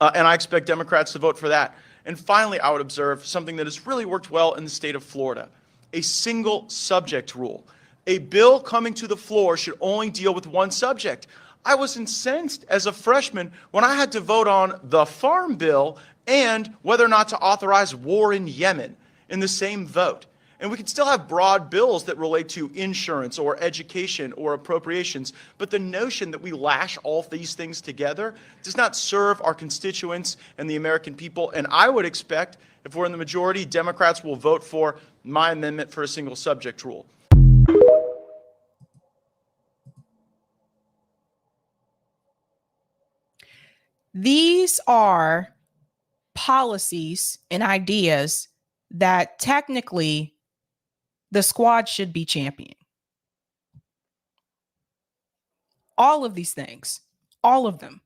And I expect Democrats to vote for that. And finally, I would observe something that has really worked well in the state of Florida, a single subject rule. A bill coming to the floor should only deal with one subject. I was incensed as a freshman when I had to vote on the farm bill and whether or not to authorize war in Yemen in the same vote. And we can still have broad bills that relate to insurance or education or appropriations, but the notion that we lash all these things together does not serve our constituents and the American people. And I would expect, if we're in the majority, Democrats will vote for my amendment for a single subject rule. These are policies and ideas that technically the squad should be championing. All of these things, all of them.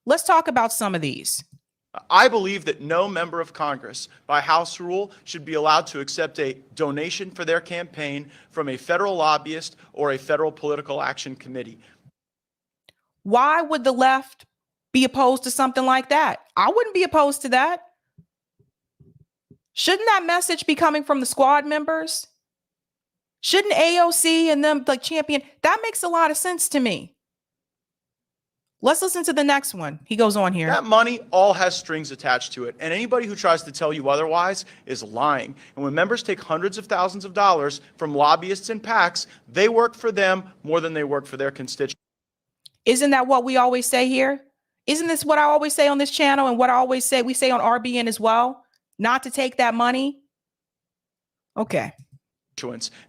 Let's talk about some of these. I believe that no member of Congress, by House rule, should be allowed to accept a donation for their campaign from a federal lobbyist or a federal political action committee. Why would the left be opposed to something like that? I wouldn't be opposed to that. Shouldn't that message be coming from the squad members? Shouldn't AOC and them like champion? That makes a lot of sense to me. Let's listen to the next one. He goes on here. That money all has strings attached to it, and anybody who tries to tell you otherwise is lying. And when members take hundreds of thousands of dollars from lobbyists and PACs, they work for them more than they work for their constituents. Isn't that what we always say here? Isn't this what I always say on this channel and what I always say, we say on RBN as well? Not to take that money? Okay.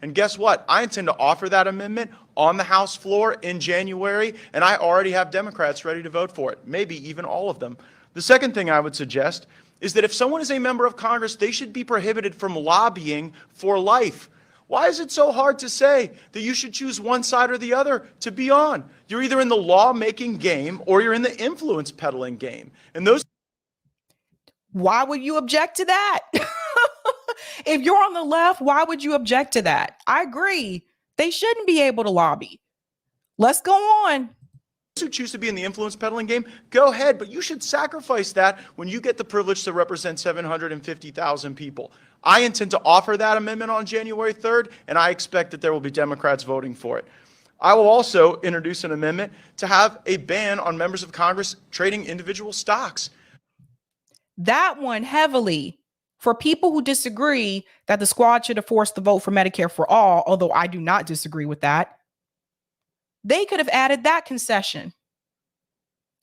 And guess what? I intend to offer that amendment on the House floor in January, and I already have Democrats ready to vote for it, maybe even all of them. The second thing I would suggest is that if someone is a member of Congress, they should be prohibited from lobbying for life. Why is it so hard to say that you should choose one side or the other to be on? You're either in the lawmaking game or you're in the influence peddling game. And those. Why would you object to that? If you're on the left, why would you object to that? I agree. They shouldn't be able to lobby. Let's go on. Who choose to be in the influence peddling game, go ahead, but you should sacrifice that when you get the privilege to represent 750,000 people. I intend to offer that amendment on January 3rd, and I expect that there will be Democrats voting for it. I will also introduce an amendment to have a ban on members of Congress trading individual stocks. That one heavily for people who disagree that the squad should have forced the vote for Medicare for all, although I do not disagree with that. They could have added that concession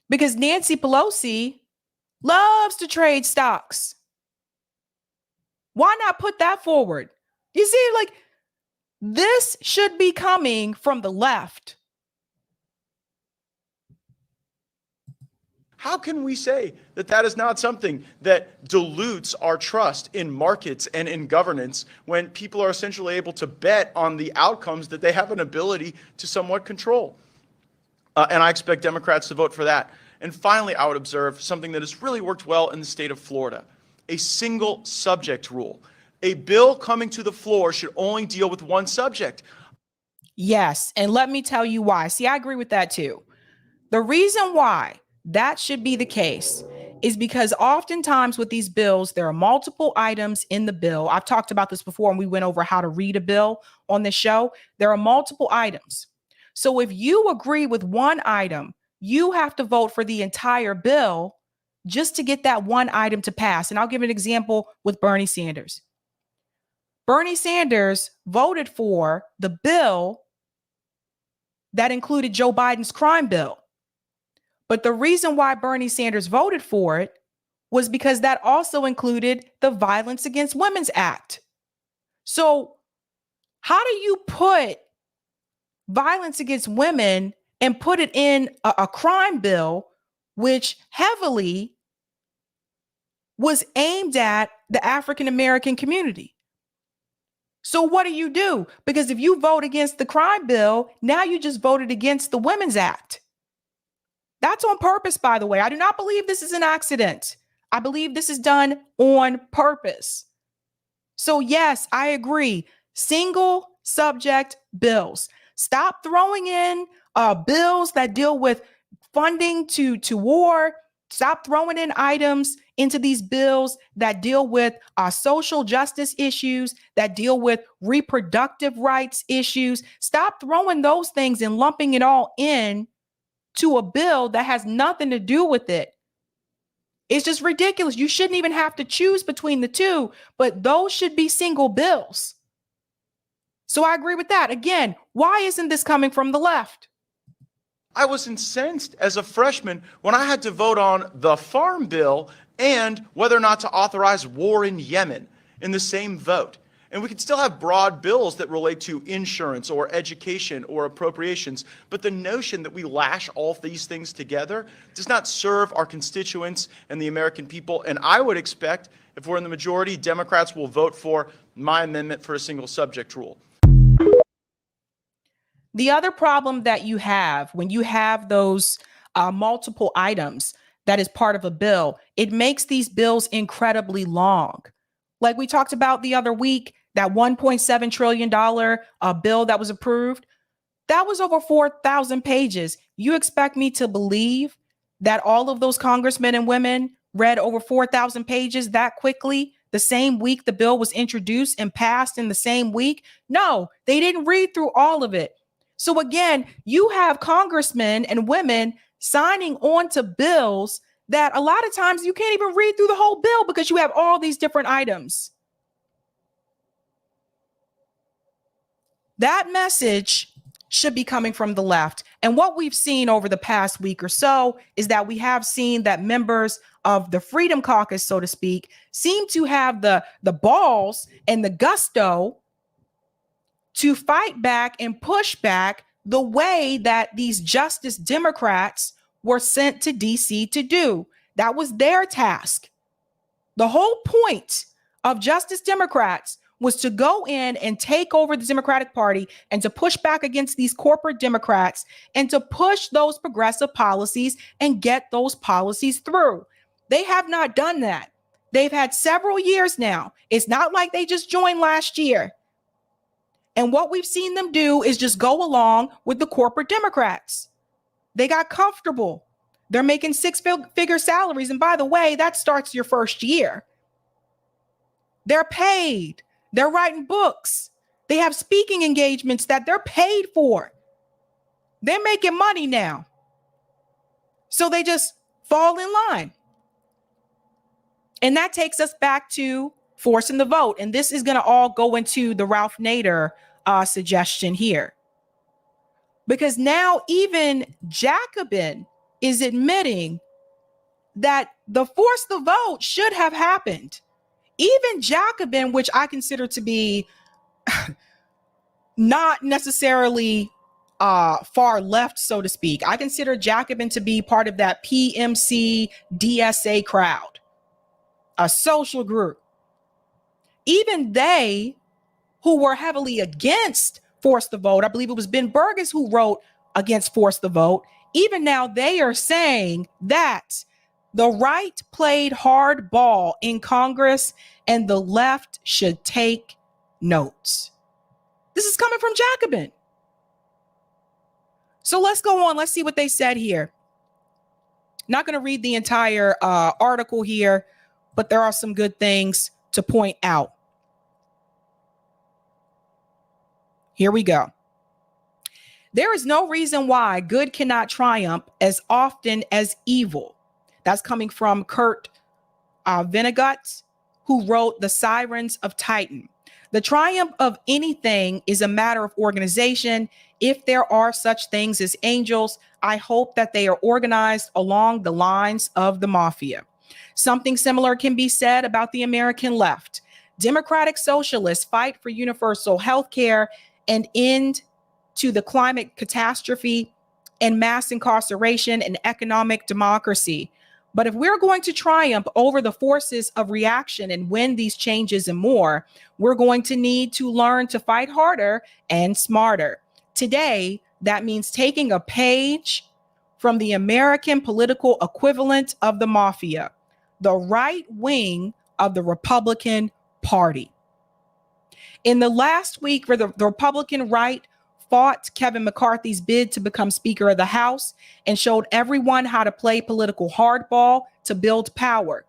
because Nancy Pelosi loves to trade stocks. Why not put that forward? You see, like, this should be coming from the left. How can we say that that is not something that dilutes our trust in markets and in governance when people are essentially able to bet on the outcomes that they have an ability to somewhat control? And I expect Democrats to vote for that. And finally, I would observe something that has really worked well in the state of Florida, a single subject rule. A bill coming to the floor should only deal with one subject. Yes, and let me tell you why. See, I agree with that too. The reason why that should be the case is because oftentimes with these bills, there are multiple items in the bill. I've talked about this before and we went over how to read a bill on this show. There are multiple items. So if you agree with one item, you have to vote for the entire bill just to get that one item to pass. And I'll give an example with Bernie Sanders. Bernie Sanders voted for the bill that included Joe Biden's crime bill. But the reason why Bernie Sanders voted for it was because that also included the Violence Against Women's Act. So how do you put violence against women and put it in a crime bill, which heavily was aimed at the African-American community? So what do? Because if you vote against the crime bill, now you just voted against the Women's Act. That's on purpose, by the way. I do not believe this is an accident. I believe this is done on purpose. So yes, I agree. Single subject bills. Stop throwing in bills that deal with funding to war. Stop throwing in items into these bills that deal with social justice issues, that deal with reproductive rights issues. Stop throwing those things and lumping it all in to a bill that has nothing to do with it. It's just ridiculous. You shouldn't even have to choose between the two, but those should be single bills. So I agree with that. Again, why isn't this coming from the left? I was incensed as a freshman when I had to vote on the farm bill and whether or not to authorize war in Yemen in the same vote. And we can still have broad bills that relate to insurance or education or appropriations, but the notion that we lash all these things together does not serve our constituents and the American people. And I would expect, if we're in the majority, Democrats will vote for my amendment for a single subject rule. The other problem that you have when you have those multiple items that is part of a bill, it makes these bills incredibly long. Like we talked about the other week, that $1.7 trillion bill that was approved, that was over 4,000 pages. You expect me to believe that all of those congressmen and women read over 4,000 pages that quickly, the same week the bill was introduced and passed in the same week? No, they didn't read through all of it. So again, you have congressmen and women signing on to bills that a lot of times you can't even read through the whole bill because you have all these different items. That message should be coming from the left. And what we've seen over the past week or so is that we have seen that members of the Freedom Caucus, so to speak, seem to have the balls and the gusto to fight back and push back the way that these Justice Democrats were sent to DC to do. That was their task. The whole point of Justice Democrats was to go in and take over the Democratic Party and to push back against these corporate Democrats and to push those progressive policies and get those policies through. They have not done that. They've had several years now. It's not like they just joined last year. And what we've seen them do is just go along with the corporate Democrats. They got comfortable. They're making six-figure salaries. And by the way, that starts your first year. They're paid. They're writing books. They have speaking engagements that they're paid for. They're making money now. So they just fall in line. And that takes us back to forcing the vote. And this is going to all go into the Ralph Nader suggestion here. Because now even Jacobin is admitting that the force the vote should have happened. Even Jacobin, which I consider to be not necessarily far left, so to speak. I consider Jacobin to be part of that PMC DSA crowd, a social group. Even they who were heavily against force the vote, I believe it was Ben Burgess who wrote against force the vote. Even now they are saying that the right played hardball in Congress and the left should take notes. This is coming from Jacobin. So let's go on. Let's see what they said here. Not going to read the entire article here, but there are some good things to point out. Here we go. There is no reason why good cannot triumph as often as evil. That's coming from Kurt Vonnegut, who wrote The Sirens of Titan. The triumph of anything is a matter of organization. If there are such things as angels, I hope that they are organized along the lines of the mafia. Something similar can be said about the American left. Democratic socialists fight for universal health care and end to the climate catastrophe and mass incarceration and economic democracy. But if we're going to triumph over the forces of reaction and win these changes and more, we're going to need to learn to fight harder and smarter. Today, that means taking a page from the American political equivalent of the mafia. the right wing of the Republican Party. In the last week, where the Republican right fought Kevin McCarthy's bid to become Speaker of the House and showed everyone how to play political hardball to build power,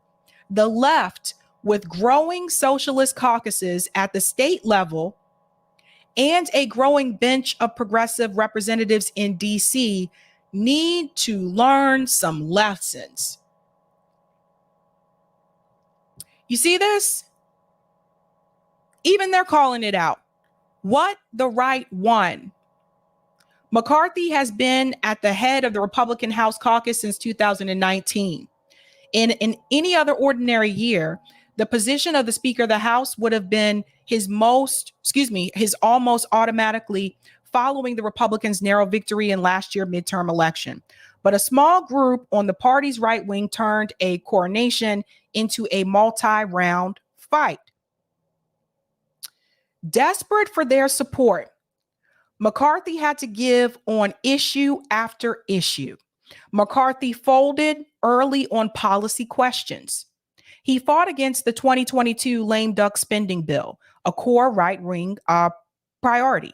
the left, with growing socialist caucuses at the state level and a growing bench of progressive representatives in DC, need to learn some lessons. You see this? Even they're calling it out. What the right won. McCarthy has been at the head of the Republican House caucus since 2019. In any other ordinary year, the position of the Speaker of the House would have been his almost automatically following the Republicans' narrow victory in last year's midterm election. But a small group on the party's right wing turned a coronation into a multi-round fight. Desperate for their support, McCarthy had to give on issue after issue. McCarthy folded early on policy questions. He fought against the 2022 lame duck spending bill, a core right-wing priority.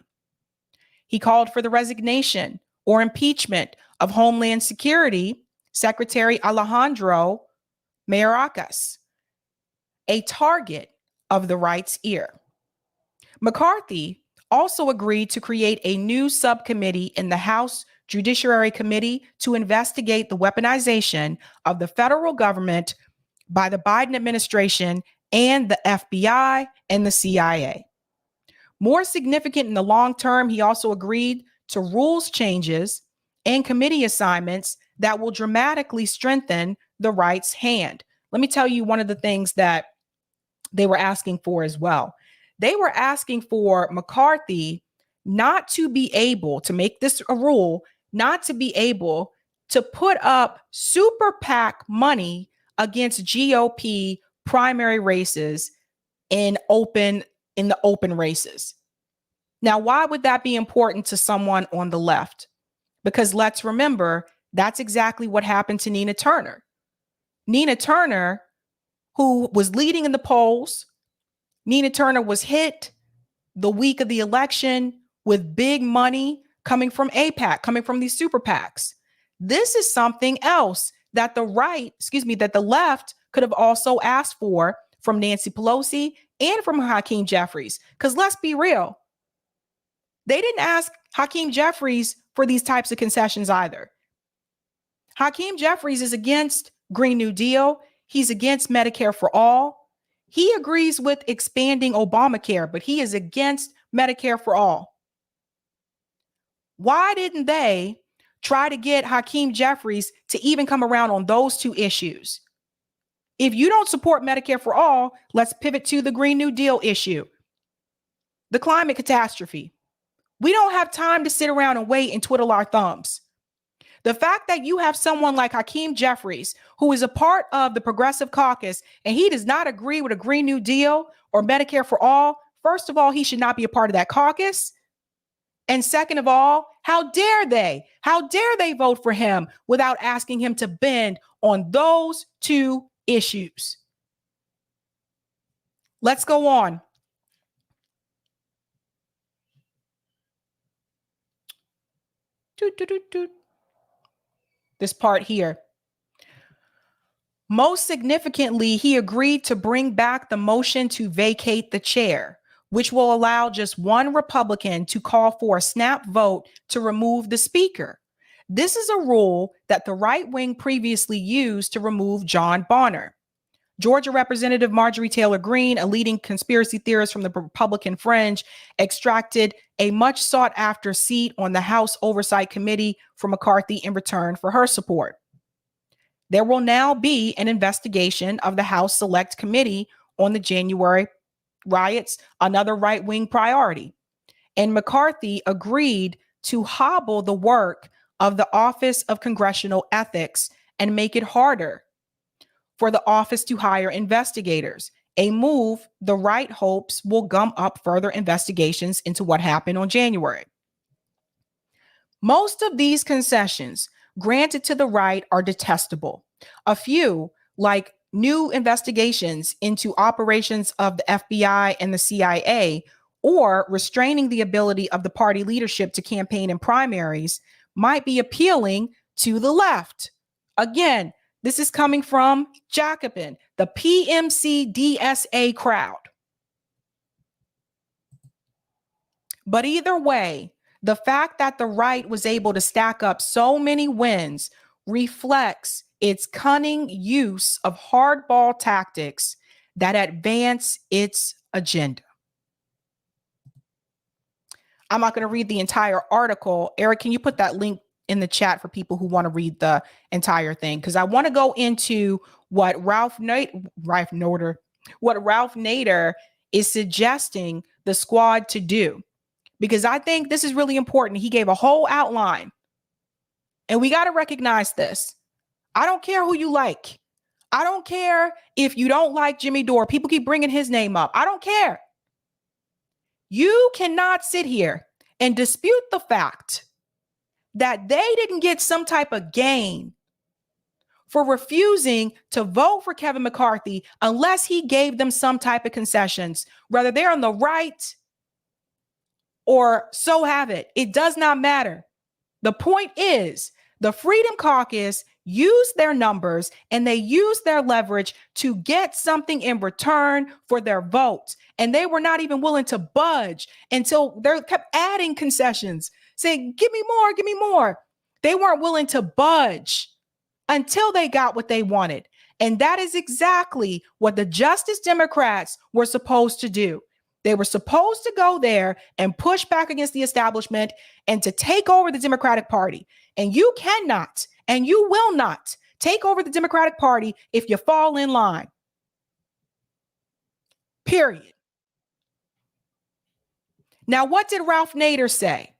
He called for the resignation or impeachment of Homeland Security Secretary Alejandro Mayorkas, a target of the right's ear. McCarthy also agreed to create a new subcommittee in the House Judiciary Committee to investigate the weaponization of the federal government by the Biden administration and the FBI and the CIA. More significant in the long term, he also agreed to rules changes and committee assignments that will dramatically strengthen the right's hand. Let me tell you one of the things that they were asking for as well. They were asking for McCarthy not to be able to make this a rule, not to be able to put up super PAC money against GOP primary races in the open races. Now, why would that be important to someone on the left? Because let's remember, that's exactly what happened to Nina Turner. Nina Turner, who was leading in the polls, Nina Turner was hit the week of the election with big money coming from AIPAC, coming from these super PACs. This is something else that the left could have also asked for from Nancy Pelosi and from Hakeem Jeffries. Because let's be real, they didn't ask Hakeem Jeffries for these types of concessions either. Hakeem Jeffries is against Green New Deal. He's against Medicare for all. He agrees with expanding Obamacare, but he is against Medicare for all. Why didn't they try to get Hakeem Jeffries to even come around on those two issues? If you don't support Medicare for all, let's pivot to the Green New Deal issue, the climate catastrophe. We don't have time to sit around and wait and twiddle our thumbs. The fact that you have someone like Hakeem Jeffries, who is a part of the Progressive Caucus, and he does not agree with a Green New Deal or Medicare for all, first of all, he should not be a part of that caucus. And second of all, how dare they? How dare they vote for him without asking him to bend on those two issues? Let's go on. This part here. Most significantly, he agreed to bring back the motion to vacate the chair, which will allow just one Republican to call for a snap vote to remove the speaker. This is a rule that the right wing previously used to remove John Bonner. Georgia Representative Marjorie Taylor Greene, a leading conspiracy theorist from the Republican fringe, extracted a much sought after seat on the House Oversight Committee for McCarthy in return for her support. There will now be an investigation of the House Select Committee on the January riots, another right-wing priority. And McCarthy agreed to hobble the work of the Office of Congressional Ethics and make it harder for the office to hire investigators, a move the right hopes will gum up further investigations into what happened on January. Most of these concessions granted to the right are detestable. A few, like new investigations into operations of the FBI and the CIA, or restraining the ability of the party leadership to campaign in primaries might be appealing to the left. Again, this is coming from Jacobin, the PMC DSA crowd. But either way, the fact that the right was able to stack up so many wins reflects its cunning use of hardball tactics that advance its agenda. I'm not going to read the entire article. Eric, can you put that link in the chat for people who want to read the entire thing? Because I want to go into what Ralph Nader is suggesting the squad to do, because I think this is really important. He gave a whole outline, and we got to recognize this. I don't care who you like. I don't care if you don't like Jimmy Dore. People keep bringing his name up. I don't care. You cannot sit here and dispute the fact that they didn't get some type of gain for refusing to vote for Kevin McCarthy unless he gave them some type of concessions, whether they're on the right or so have it. It does not matter. The point is, the Freedom Caucus used their numbers and they used their leverage to get something in return for their vote. And they were not even willing to budge until they kept adding concessions, saying, give me more, give me more. They weren't willing to budge until they got what they wanted. And that is exactly what the Justice Democrats were supposed to do. They were supposed to go there and push back against the establishment and to take over the Democratic Party. And you cannot, and you will not take over the Democratic Party if you fall in line. Period. Now, what did Ralph Nader say?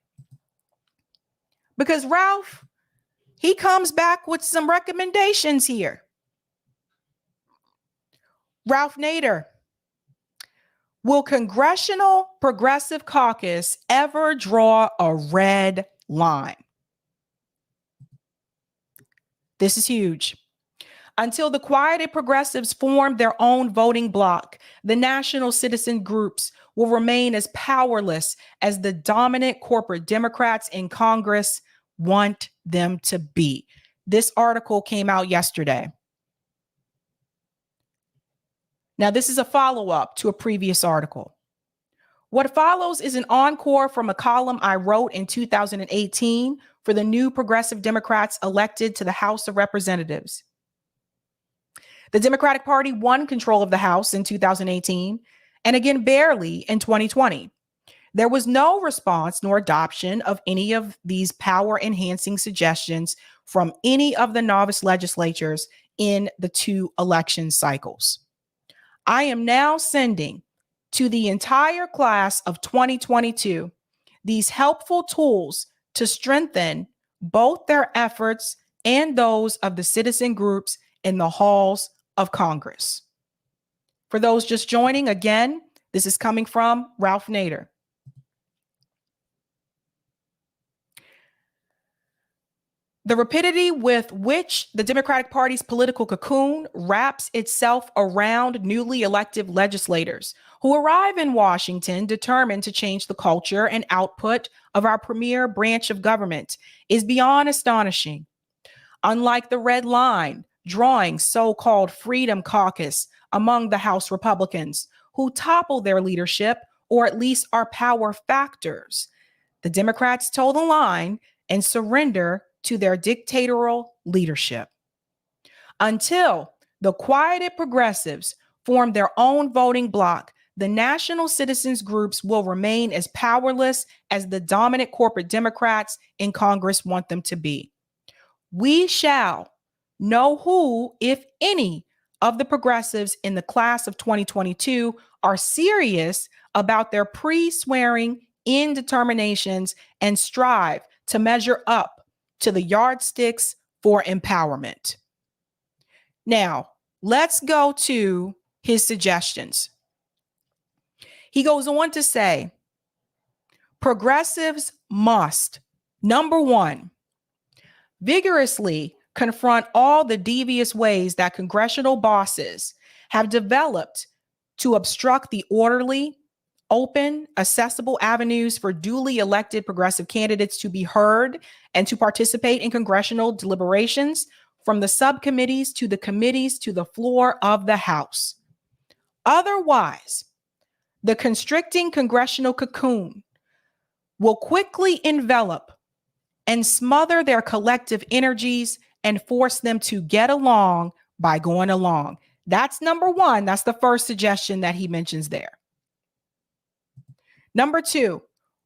Because Ralph, he comes back with some recommendations here. Ralph Nader, will Congressional Progressive Caucus ever draw a red line? This is huge. Until the quieted progressives form their own voting bloc, the national citizen groups will remain as powerless as the dominant corporate Democrats in Congress want them to be. This article came out yesterday. Now, this is a follow-up to a previous article. What follows is an encore from a column I wrote in 2018 for the new progressive Democrats elected to the House of Representatives. The Democratic Party won control of the House in 2018, and again barely in 2020. There was no response nor adoption of any of these power-enhancing suggestions from any of the novice legislatures in the two election cycles. I am now sending to the entire class of 2022 these helpful tools to strengthen both their efforts and those of the citizen groups in the halls of Congress. For those just joining, again, this is coming from Ralph Nader. The rapidity with which the Democratic Party's political cocoon wraps itself around newly elected legislators who arrive in Washington determined to change the culture and output of our premier branch of government is beyond astonishing. Unlike the red line drawing so-called Freedom Caucus among the House Republicans who topple their leadership or at least are power factors, the Democrats toe the line and surrender to their dictatorial leadership. Until the quieted progressives form their own voting bloc, the national citizens groups will remain as powerless as the dominant corporate Democrats in Congress want them to be. We shall know who, if any, of the progressives in the class of 2022 are serious about their pre-swearing in determinations and strive to measure up to the yardsticks for empowerment. Now, let's go to his suggestions. He goes on to say, progressives must, number one, vigorously confront all the devious ways that congressional bosses have developed to obstruct the orderly, open, accessible avenues for duly elected progressive candidates to be heard and to participate in congressional deliberations from the subcommittees to the committees to the floor of the House. Otherwise, the constricting congressional cocoon will quickly envelop and smother their collective energies and force them to get along by going along. That's number one. That's the first suggestion that he mentions there. Number two,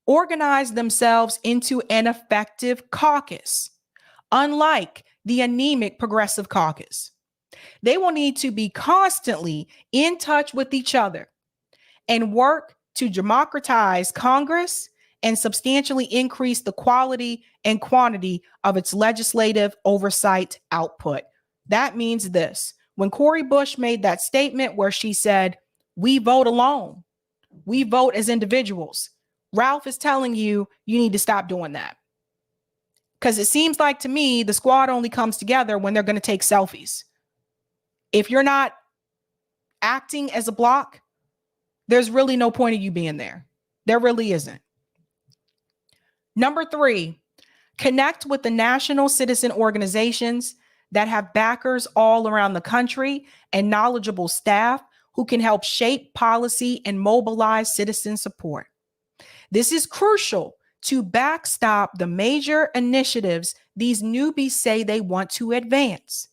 organize themselves into an effective caucus, unlike the anemic progressive caucus. They will need to be constantly in touch with each other and work to democratize Congress and substantially increase the quality and quantity of its legislative oversight output. That means this. When Cori Bush made that statement where she said, "We vote alone, we vote as individuals," Ralph is telling you, you need to stop doing that. Because it seems like to me, the squad only comes together when they're going to take selfies. If you're not acting as a block, there's really no point of you being there. There really isn't. Number three, connect with the national citizen organizations that have backers all around the country and knowledgeable staff who can help shape policy and mobilize citizen support. This is crucial to backstop the major initiatives these newbies say they want to advance.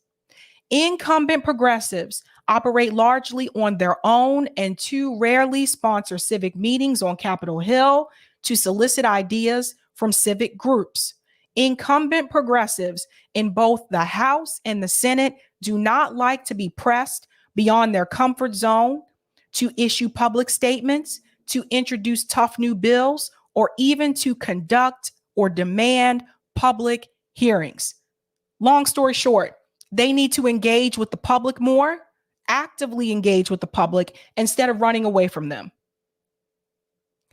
Incumbent progressives operate largely on their own and too rarely sponsor civic meetings on Capitol Hill to solicit ideas from civic groups. Incumbent progressives in both the House and the Senate do not like to be pressed beyond their comfort zone, to issue public statements, to introduce tough new bills, or even to conduct or demand public hearings. Long story short, they need to engage with the public more, actively engage with the public instead of running away from them.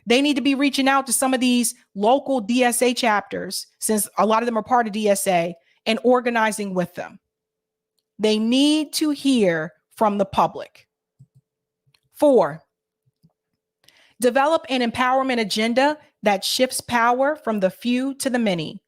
They need to be reaching out to some of these local DSA chapters, since a lot of them are part of DSA, and organizing with them. They need to hear from the public. 4, develop an empowerment agenda that shifts power from the few to the many,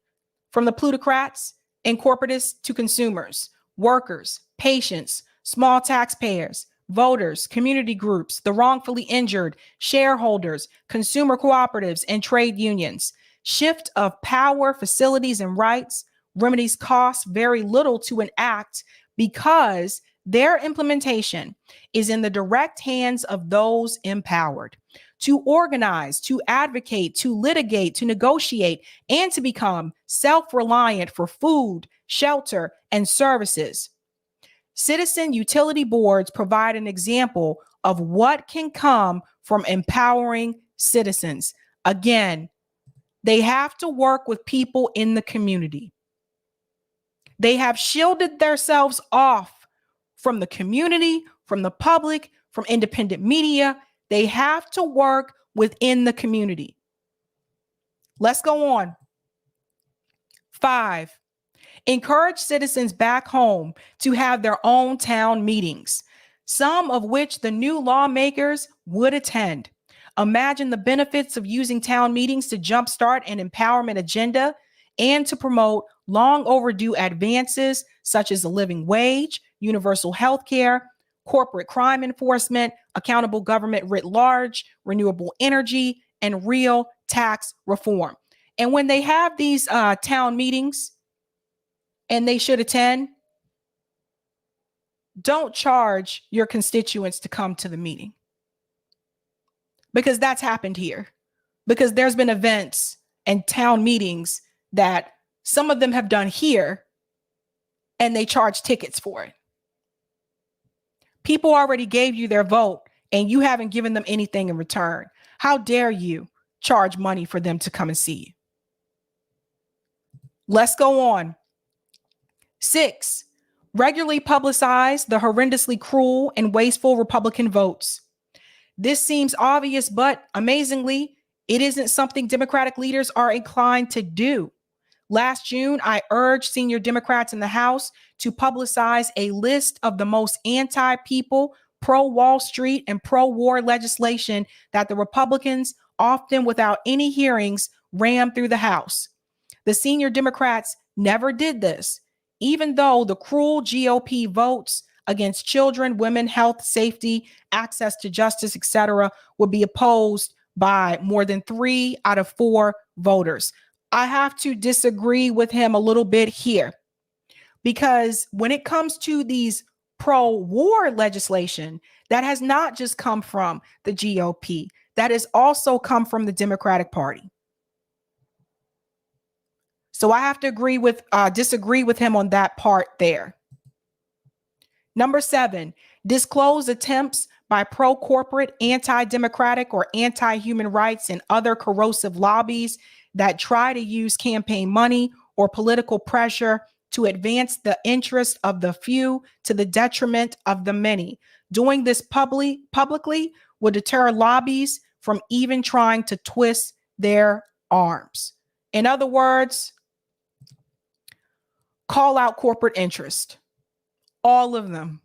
from the plutocrats and corporatists to consumers, workers, patients, small taxpayers, voters, community groups, the wrongfully injured, shareholders, consumer cooperatives, and trade unions. Shift of power, facilities, and rights. Remedies cost very little to enact because their implementation is in the direct hands of those empowered to organize, to advocate, to litigate, to negotiate, and to become self-reliant for food, shelter, and services. Citizen utility boards provide an example of what can come from empowering citizens. Again, they have to work with people in the community. They have shielded themselves off from the community, from the public, from independent media. They have to work within the community. Let's go on. 5, encourage citizens back home to have their own town meetings, some of which the new lawmakers would attend. Imagine the benefits of using town meetings to jumpstart an empowerment agenda and to promote long overdue advances such as the living wage, universal health care, corporate crime enforcement, accountable government writ large, renewable energy, and real tax reform. And when they have these town meetings, and they should attend, don't charge your constituents to come to the meeting. Because that's happened here. Because there's been events and town meetings that some of them have done here, and they charge tickets for it. People already gave you their vote, and you haven't given them anything in return. How dare you charge money for them to come and see you? Let's go on. 6, regularly publicize the horrendously cruel and wasteful Republican votes. This seems obvious, but amazingly, it isn't something Democratic leaders are inclined to do. Last June, I urged senior Democrats in the House to publicize a list of the most anti-people, pro-Wall Street, and pro-war legislation that the Republicans, often without any hearings, rammed through the House. The senior Democrats never did this, even though the cruel GOP votes against children, women, health, safety, access to justice, etc., would be opposed by more than 3 out of 4 voters. I have to disagree with him a little bit here, because when it comes to these pro-war legislation, that has not just come from the GOP, that has also come from the Democratic Party. So I have to disagree with him on that part there. Number 7, disclose attempts by pro-corporate, anti-democratic, or anti-human rights and other corrosive lobbies that try to use campaign money or political pressure to advance the interests of the few to the detriment of the many. Doing this publicly will deter lobbies from even trying to twist their arms. In other words, call out corporate interest. All of them.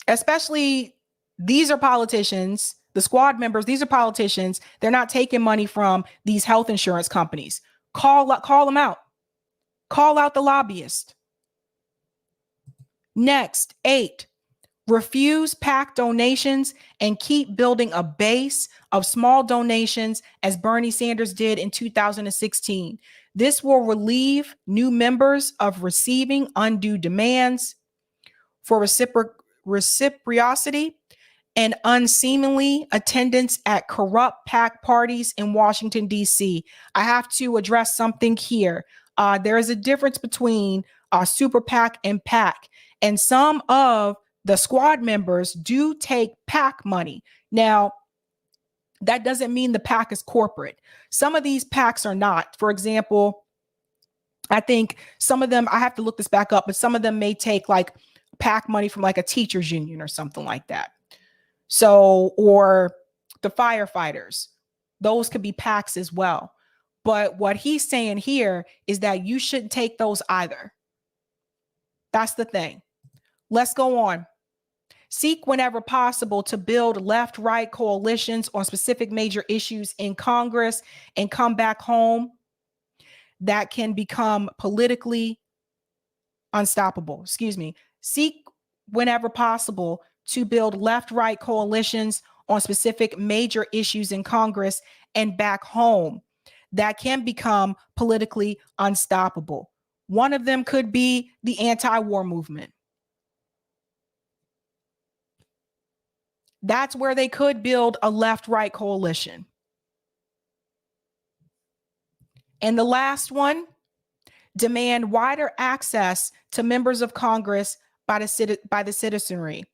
Especially, these are politicians, the squad members, these are politicians. They're not taking money from these health insurance companies. Call them out. Call out the lobbyist. Next, 8, refuse PAC donations and keep building a base of small donations as Bernie Sanders did in 2016. This will relieve new members of receiving undue demands for reciprocity and unseemly attendance at corrupt PAC parties in Washington, D.C. I have to address something here. There is a difference between super PAC and PAC, and some of the squad members do take PAC money. Now, that doesn't mean the PAC is corporate. Some of these PACs are not. For example, I think some of them, I have to look this back up, but some of them may take like PAC money from like a teachers union or something like that. So, or the firefighters, those could be PACs as well. But what he's saying here is that you shouldn't take those either. That's the thing. Let's go on. Seek whenever possible to build left-right coalitions on specific major issues in Congress and come back home that can become politically unstoppable. Seek whenever possible to build left-right coalitions on specific major issues in Congress and back home that can become politically unstoppable. One of them could be the anti-war movement. That's where they could build a left-right coalition. And the last one, demand wider access to members of Congress by the citizenry.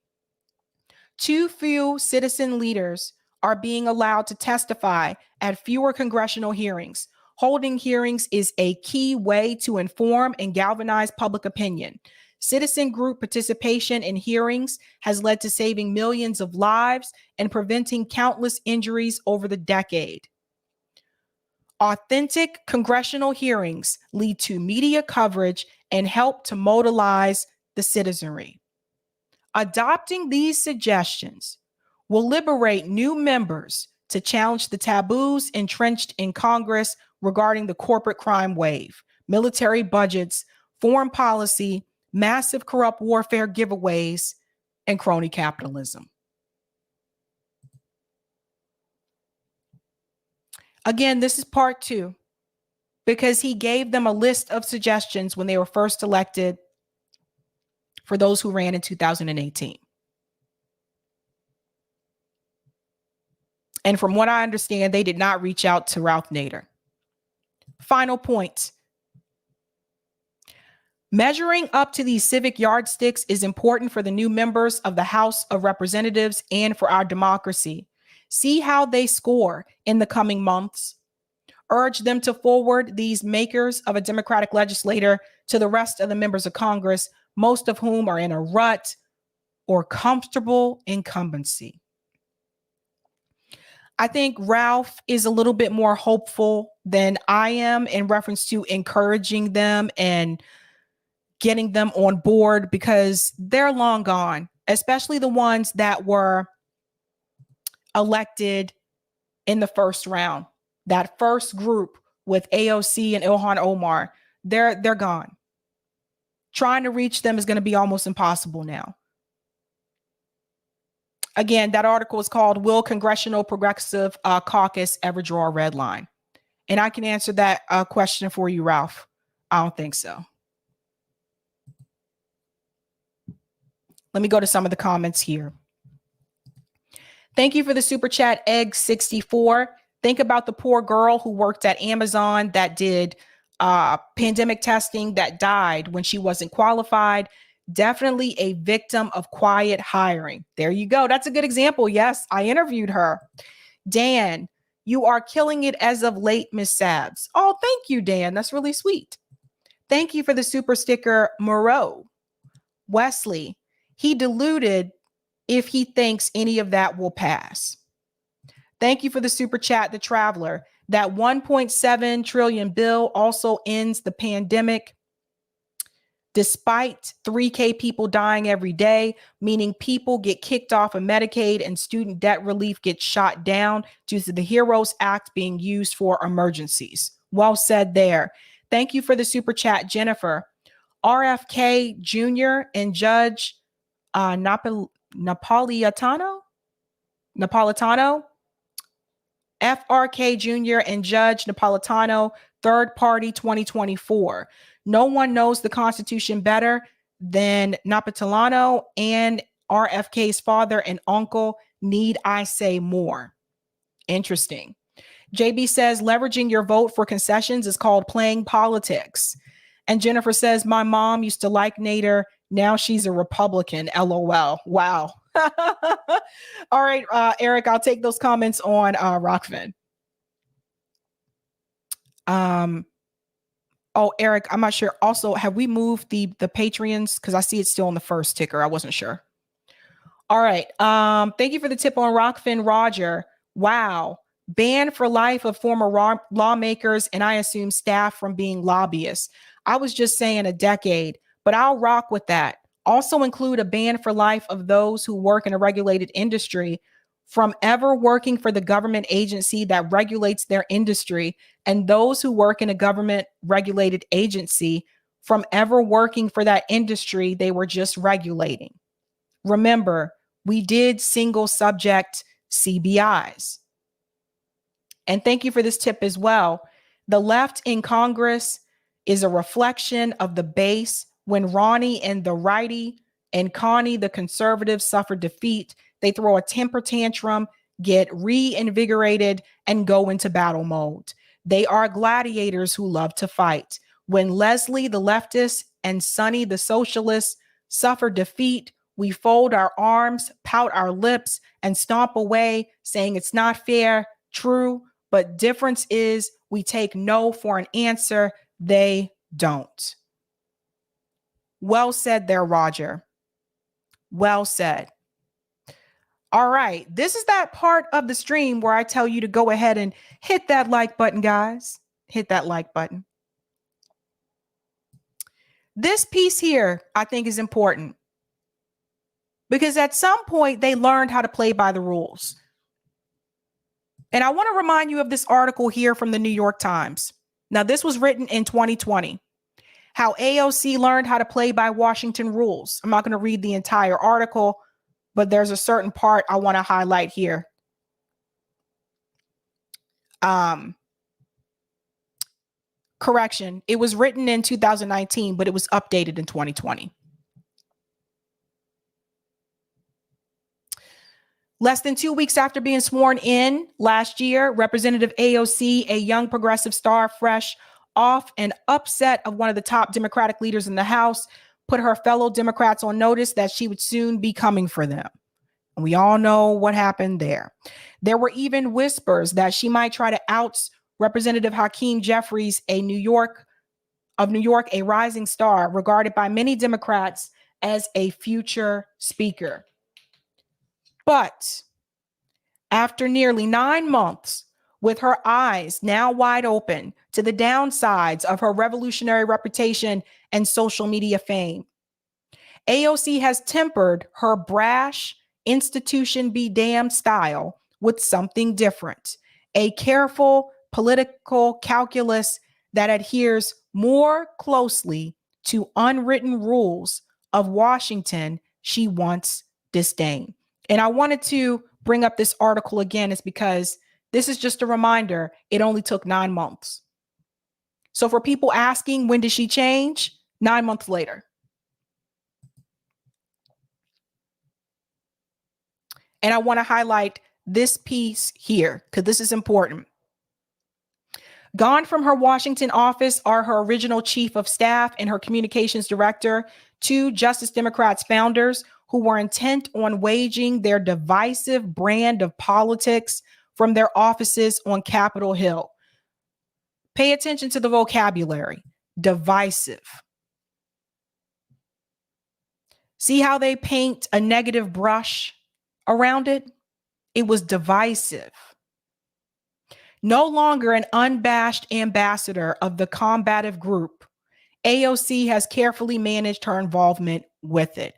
Too few citizen leaders are being allowed to testify at fewer congressional hearings. Holding hearings is a key way to inform and galvanize public opinion. Citizen group participation in hearings has led to saving millions of lives and preventing countless injuries over the decade. Authentic congressional hearings lead to media coverage and help to mobilize the citizenry. Adopting these suggestions will liberate new members to challenge the taboos entrenched in Congress regarding the corporate crime wave, military budgets, foreign policy, massive corrupt warfare giveaways, and crony capitalism. Again, this is part 2, because he gave them a list of suggestions when they were first elected for those who ran in 2018. And from what I understand, they did not reach out to Ralph Nader. Final point. Measuring up to these civic yardsticks is important for the new members of the House of Representatives and for our democracy. See how they score in the coming months. Urge them to forward these makers of a Democratic legislator to the rest of the members of Congress, most of whom are in a rut or comfortable incumbency. I think Ralph is a little bit more hopeful than I am in reference to encouraging them and getting them on board, because they're long gone, especially the ones that were elected in the first round. That first group with AOC and Ilhan Omar, they're gone. Trying to reach them is going to be almost impossible now. Again, that article is called "Will Congressional Progressive Caucus Ever Draw a Red Line?" And I can answer that question for you, Ralph. I don't think so. Let me go to some of the comments here. Thank you for the super chat, Egg64. Think about the poor girl who worked at Amazon that did pandemic testing that died when she wasn't qualified. Definitely a victim of quiet hiring. There you go. That's a good example. Yes, I interviewed her. Dan, you are killing it as of late, Miss Sabs. Oh, thank you, Dan. That's really sweet. Thank you for the super sticker, Moreau. Wesley, he deluded if he thinks any of that will pass. Thank you for the super chat, The Traveler. That 1.7 trillion bill also ends the pandemic despite 3K people dying every day, meaning people get kicked off of Medicaid and student debt relief gets shot down due to the HEROES Act being used for emergencies. Well said there. Thank you for the super chat, Jennifer. RFK Jr. and Judge Napolitano, FRK Jr. and Judge Napolitano, third party 2024. No one knows the Constitution better than Napolitano and RFK's father and uncle. Need I say more? Interesting. JB says leveraging your vote for concessions is called playing politics. And Jennifer says, my mom used to like Nader. Now she's a Republican. LOL. Wow. All right, Eric, I'll take those comments on Rockfin. Oh, Eric, I'm not sure. Also, have we moved the Patreons? Because I see it's still on the first ticker. I wasn't sure. All right. Thank you for the tip on Rockfin, Roger. Wow. Ban for life of former lawmakers and I assume staff from being lobbyists. I was just saying a decade, but I'll rock with that. Also include a ban for life of those who work in a regulated industry from ever working for the government agency that regulates their industry, and those who work in a government regulated agency from ever working for that industry they were just regulating. Remember, we did single subject CBIs. And thank you for this tip as well. The left in Congress is a reflection of the base. When Ronnie and the righty and Connie, the conservative, suffer defeat, they throw a temper tantrum, get reinvigorated, and go into battle mode. They are gladiators who love to fight. When Leslie, the leftist, and Sonny, the socialist, suffer defeat, we fold our arms, pout our lips, and stomp away, saying it's not fair, true, but difference is we take no for an answer. They don't. Well said there, Roger. Well said. All right. This is that part of the stream where I tell you to go ahead and hit that like button, guys. Hit that like button. This piece here, I think, is important because at some point they learned how to play by the rules. And I want to remind you of this article here from the New York Times. Now, this was written in 2020. How AOC learned how to play by Washington rules. I'm not going to read the entire article, but there's a certain part I want to highlight here. Correction. It was written in 2019, but it was updated in 2020. Less than 2 weeks after being sworn in last year, Representative AOC, a young progressive star, fresh off an upset of one of the top Democratic leaders in the House, put her fellow Democrats on notice that she would soon be coming for them. And we all know what happened there. There were even whispers that she might try to oust Representative Hakeem Jeffries, of New York, a rising star, regarded by many Democrats as a future speaker. But After nearly 9 months, with her eyes now wide open to the downsides of her revolutionary reputation and social media fame, AOC has tempered her brash, institution be damned style with something different, a careful political calculus that adheres more closely to unwritten rules of Washington she once disdained. And I wanted to bring up this article again is because this is just a reminder. It only took 9 months. So for people asking, when did she change? 9 months later. And I want to highlight this piece here because this is important. Gone from her Washington office are her original chief of staff and her communications director, two Justice Democrats founders who were intent on waging their divisive brand of politics from their offices on Capitol Hill. Pay attention to the vocabulary. Divisive. See how they paint a negative brush around it? It was divisive. No longer an unabashed ambassador of the combative group, AOC has carefully managed her involvement with it.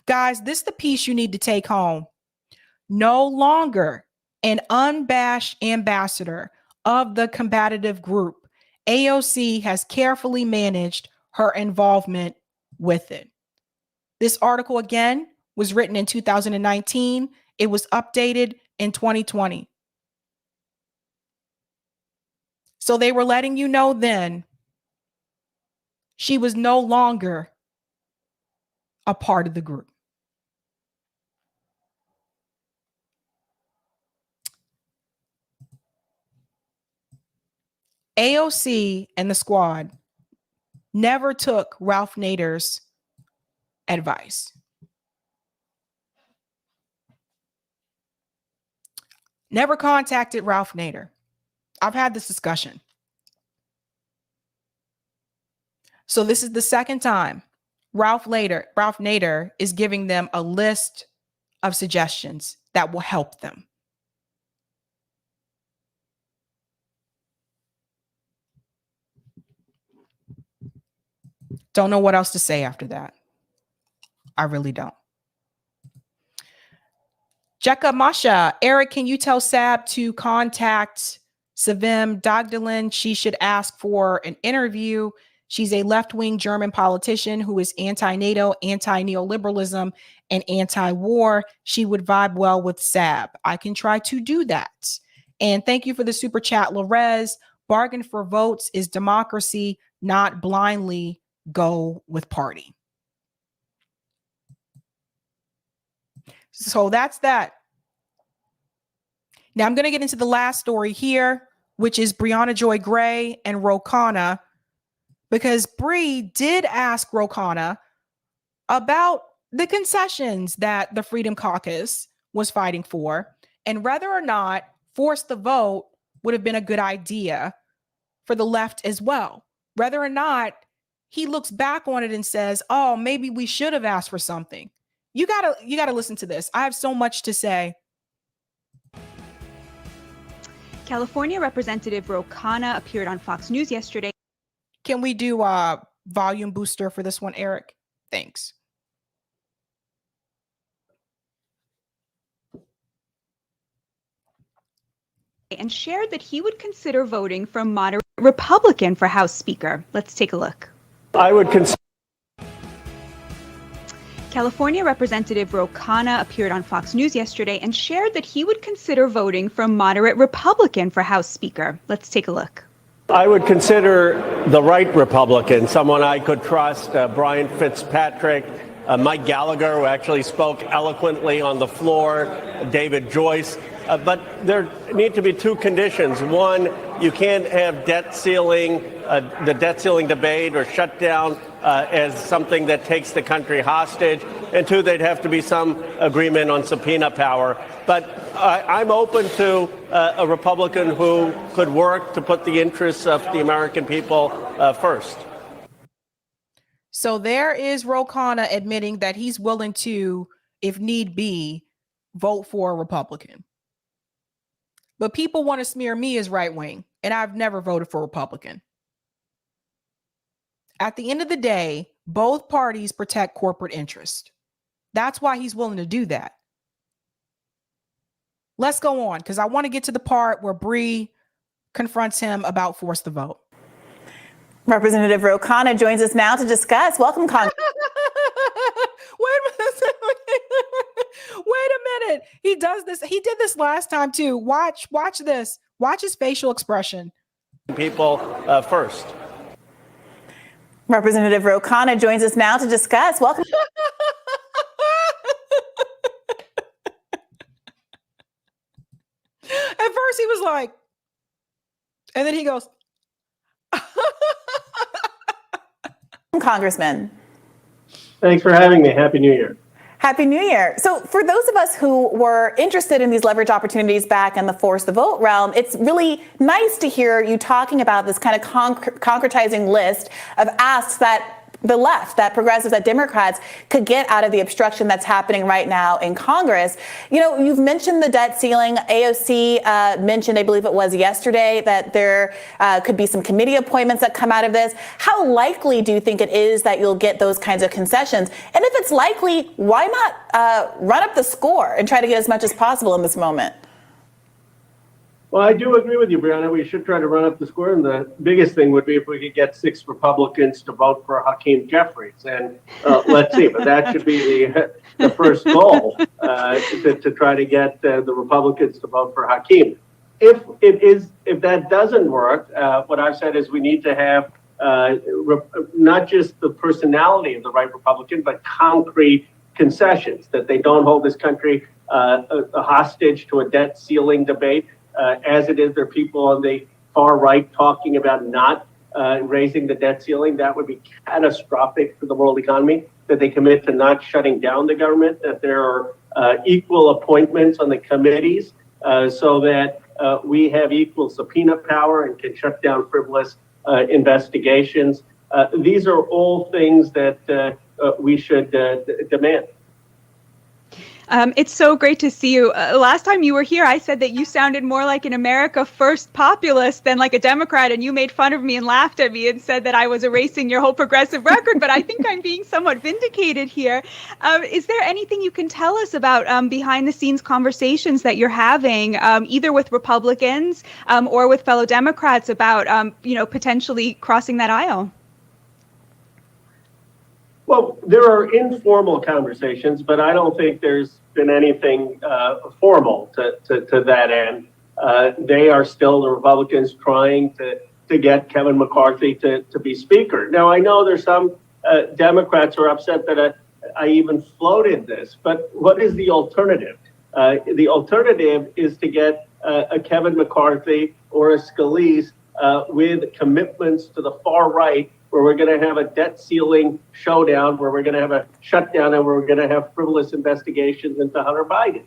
Guys, this is the piece you need to take home. No longer an unabashed ambassador of the combative group, AOC has carefully managed her involvement with it. This article, again, was written in 2019. It was updated in 2020. So they were letting you know then she was no longer a part of the group. AOC and the squad never took Ralph Nader's advice. Never contacted Ralph Nader. I've had this discussion. So this is the second time Ralph Nader is giving them a list of suggestions that will help them. Don't know what else to say after that. I really don't. Jekka Masha, Eric, can you tell Sab to contact Savim Dagdalin? She should ask for an interview. She's a left-wing German politician who is anti-NATO, anti-neoliberalism, and anti-war. She would vibe well with Sab. I can try to do that. And thank you for the super chat, Lorez. Bargain for votes is democracy, not blindly go with party. So that's that. Now I'm going to get into the last story here, which is Briahna Joy Gray and Khanna, because Bree did ask Khanna about the concessions that the Freedom Caucus was fighting for and whether or not force the vote would have been a good idea for the left as well. Whether or not he looks back on it and says, oh, maybe we should have asked for something. You gotta listen to this. I have so much to say. California Representative Khanna appeared on Fox News yesterday. Can we do a volume booster for this one, Eric? Thanks. And shared that he would consider voting for moderate Republican for House Speaker. Let's take a look. I would consider. California Representative Khanna appeared on Fox News yesterday and shared that he would consider voting for moderate Republican for House Speaker. Let's take a look. I would consider the right Republican, someone I could trust, Brian Fitzpatrick, Mike Gallagher, who actually spoke eloquently on the floor, David Joyce. But there need to be two conditions. One, you can't have debt ceiling, the debt ceiling debate or shut down as something that takes the country hostage. And two, there'd have to be some agreement on subpoena power. But I'm open to a Republican who could work to put the interests of the American people first. So there is Khanna admitting that he's willing to, if need be, vote for a Republican. But people want to smear me as right wing, and I've never voted for Republican. At the end of the day, both parties protect corporate interest. That's why he's willing to do that. Let's go on, because I want to get to the part where Bree confronts him about force the vote. Representative Khanna joins us now to discuss. Welcome, Congress. Wait a minute. He does this. He did this last time too. Watch this. Watch his facial expression. People first. Representative Khanna joins us now to discuss. Welcome. At first he was like, and then he goes, Congressman. Thanks for having me. Happy New Year. Happy New Year. So for those of us who were interested in these leverage opportunities back in the force the vote realm, it's really nice to hear you talking about this kind of concretizing list of asks that the left, that progressives, that Democrats could get out of the obstruction that's happening right now in Congress. You know, you've mentioned the debt ceiling. AOC mentioned, I believe it was yesterday, that there could be some committee appointments that come out of this. How likely do you think it is that you'll get those kinds of concessions? And if it's likely, why not run up the score and try to get as much as possible in this moment? Well, I do agree with you, Briahna. We should try to run up the score. And the biggest thing would be if we could get 6 Republicans to vote for Hakeem Jeffries. And let's see, but that should be the first goal to try to get the Republicans to vote for Hakeem. If that doesn't work, what I've said is we need to have not just the personality of the right Republican, but concrete concessions, that they don't hold this country a hostage to a debt ceiling debate. As it is, there are people on the far right talking about not raising the debt ceiling. That would be catastrophic for the world economy, that they commit to not shutting down the government, that there are equal appointments on the committees so that we have equal subpoena power and can shut down frivolous investigations. These are all things that we should demand. It's so great to see you. Last time you were here, I said that you sounded more like an America First populist than like a Democrat, and you made fun of me and laughed at me and said that I was erasing your whole progressive record, but I think I'm being somewhat vindicated here. Is there anything you can tell us about behind the scenes conversations that you're having, either with Republicans or with fellow Democrats about, potentially crossing that aisle? Well, there are informal conversations, but I don't think there's been anything formal to that end. They are still, the Republicans, trying to get Kevin McCarthy to be Speaker. Now, I know there's some Democrats who are upset that I even floated this, but what is the alternative? The alternative is to get a Kevin McCarthy or a Scalise with commitments to the far right, where we're going to have a debt ceiling showdown, where we're going to have a shutdown, and where we're going to have frivolous investigations into Hunter Biden.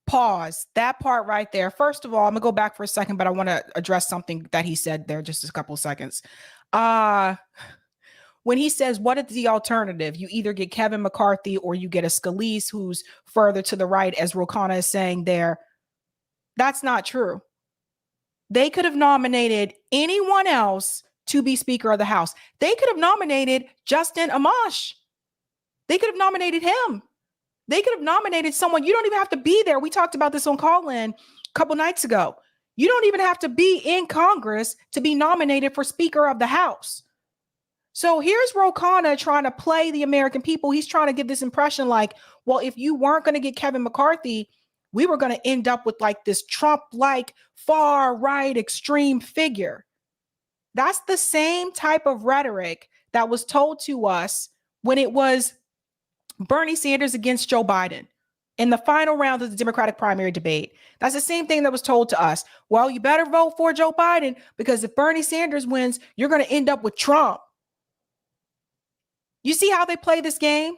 Pause that part right there. First of all, I'm gonna go back for a second, but I want to address something that he said there, just a couple of seconds. When he says, what is the alternative? You either get Kevin McCarthy or you get a Scalise who's further to the right, as Khanna is saying there. That's not true. They could have nominated anyone else to be Speaker of the House. They could have nominated Justin Amash. They could have nominated him. They could have nominated someone. You don't even have to be there. We talked about this on Call-In a couple nights ago. You don't even have to be in Congress to be nominated for Speaker of the House. So here's Khanna trying to play the American people. He's trying to give this impression like, well, if you weren't going to get Kevin McCarthy, we were going to end up with like this Trump-like far right extreme figure. That's the same type of rhetoric that was told to us when it was Bernie Sanders against Joe Biden in the final round of the Democratic primary debate. That's the same thing that was told to us. Well, you better vote for Joe Biden because if Bernie Sanders wins, you're going to end up with Trump. You see how they play this game?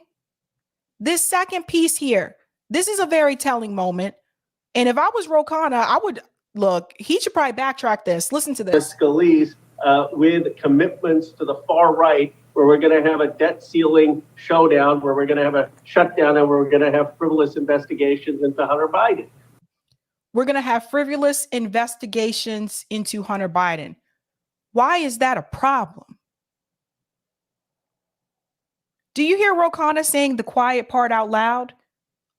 This second piece here, this is a very telling moment. And if I was Khanna, I would look, he should probably backtrack this. Listen to this. Scalise with commitments to the far right, where we're going to have a debt ceiling showdown, where we're going to have a shutdown, and where we're going to have frivolous investigations into Hunter Biden. we're going to have frivolous investigations into Hunter Biden. Why is that a problem? Do you hear Ro Khanna saying the quiet part out loud?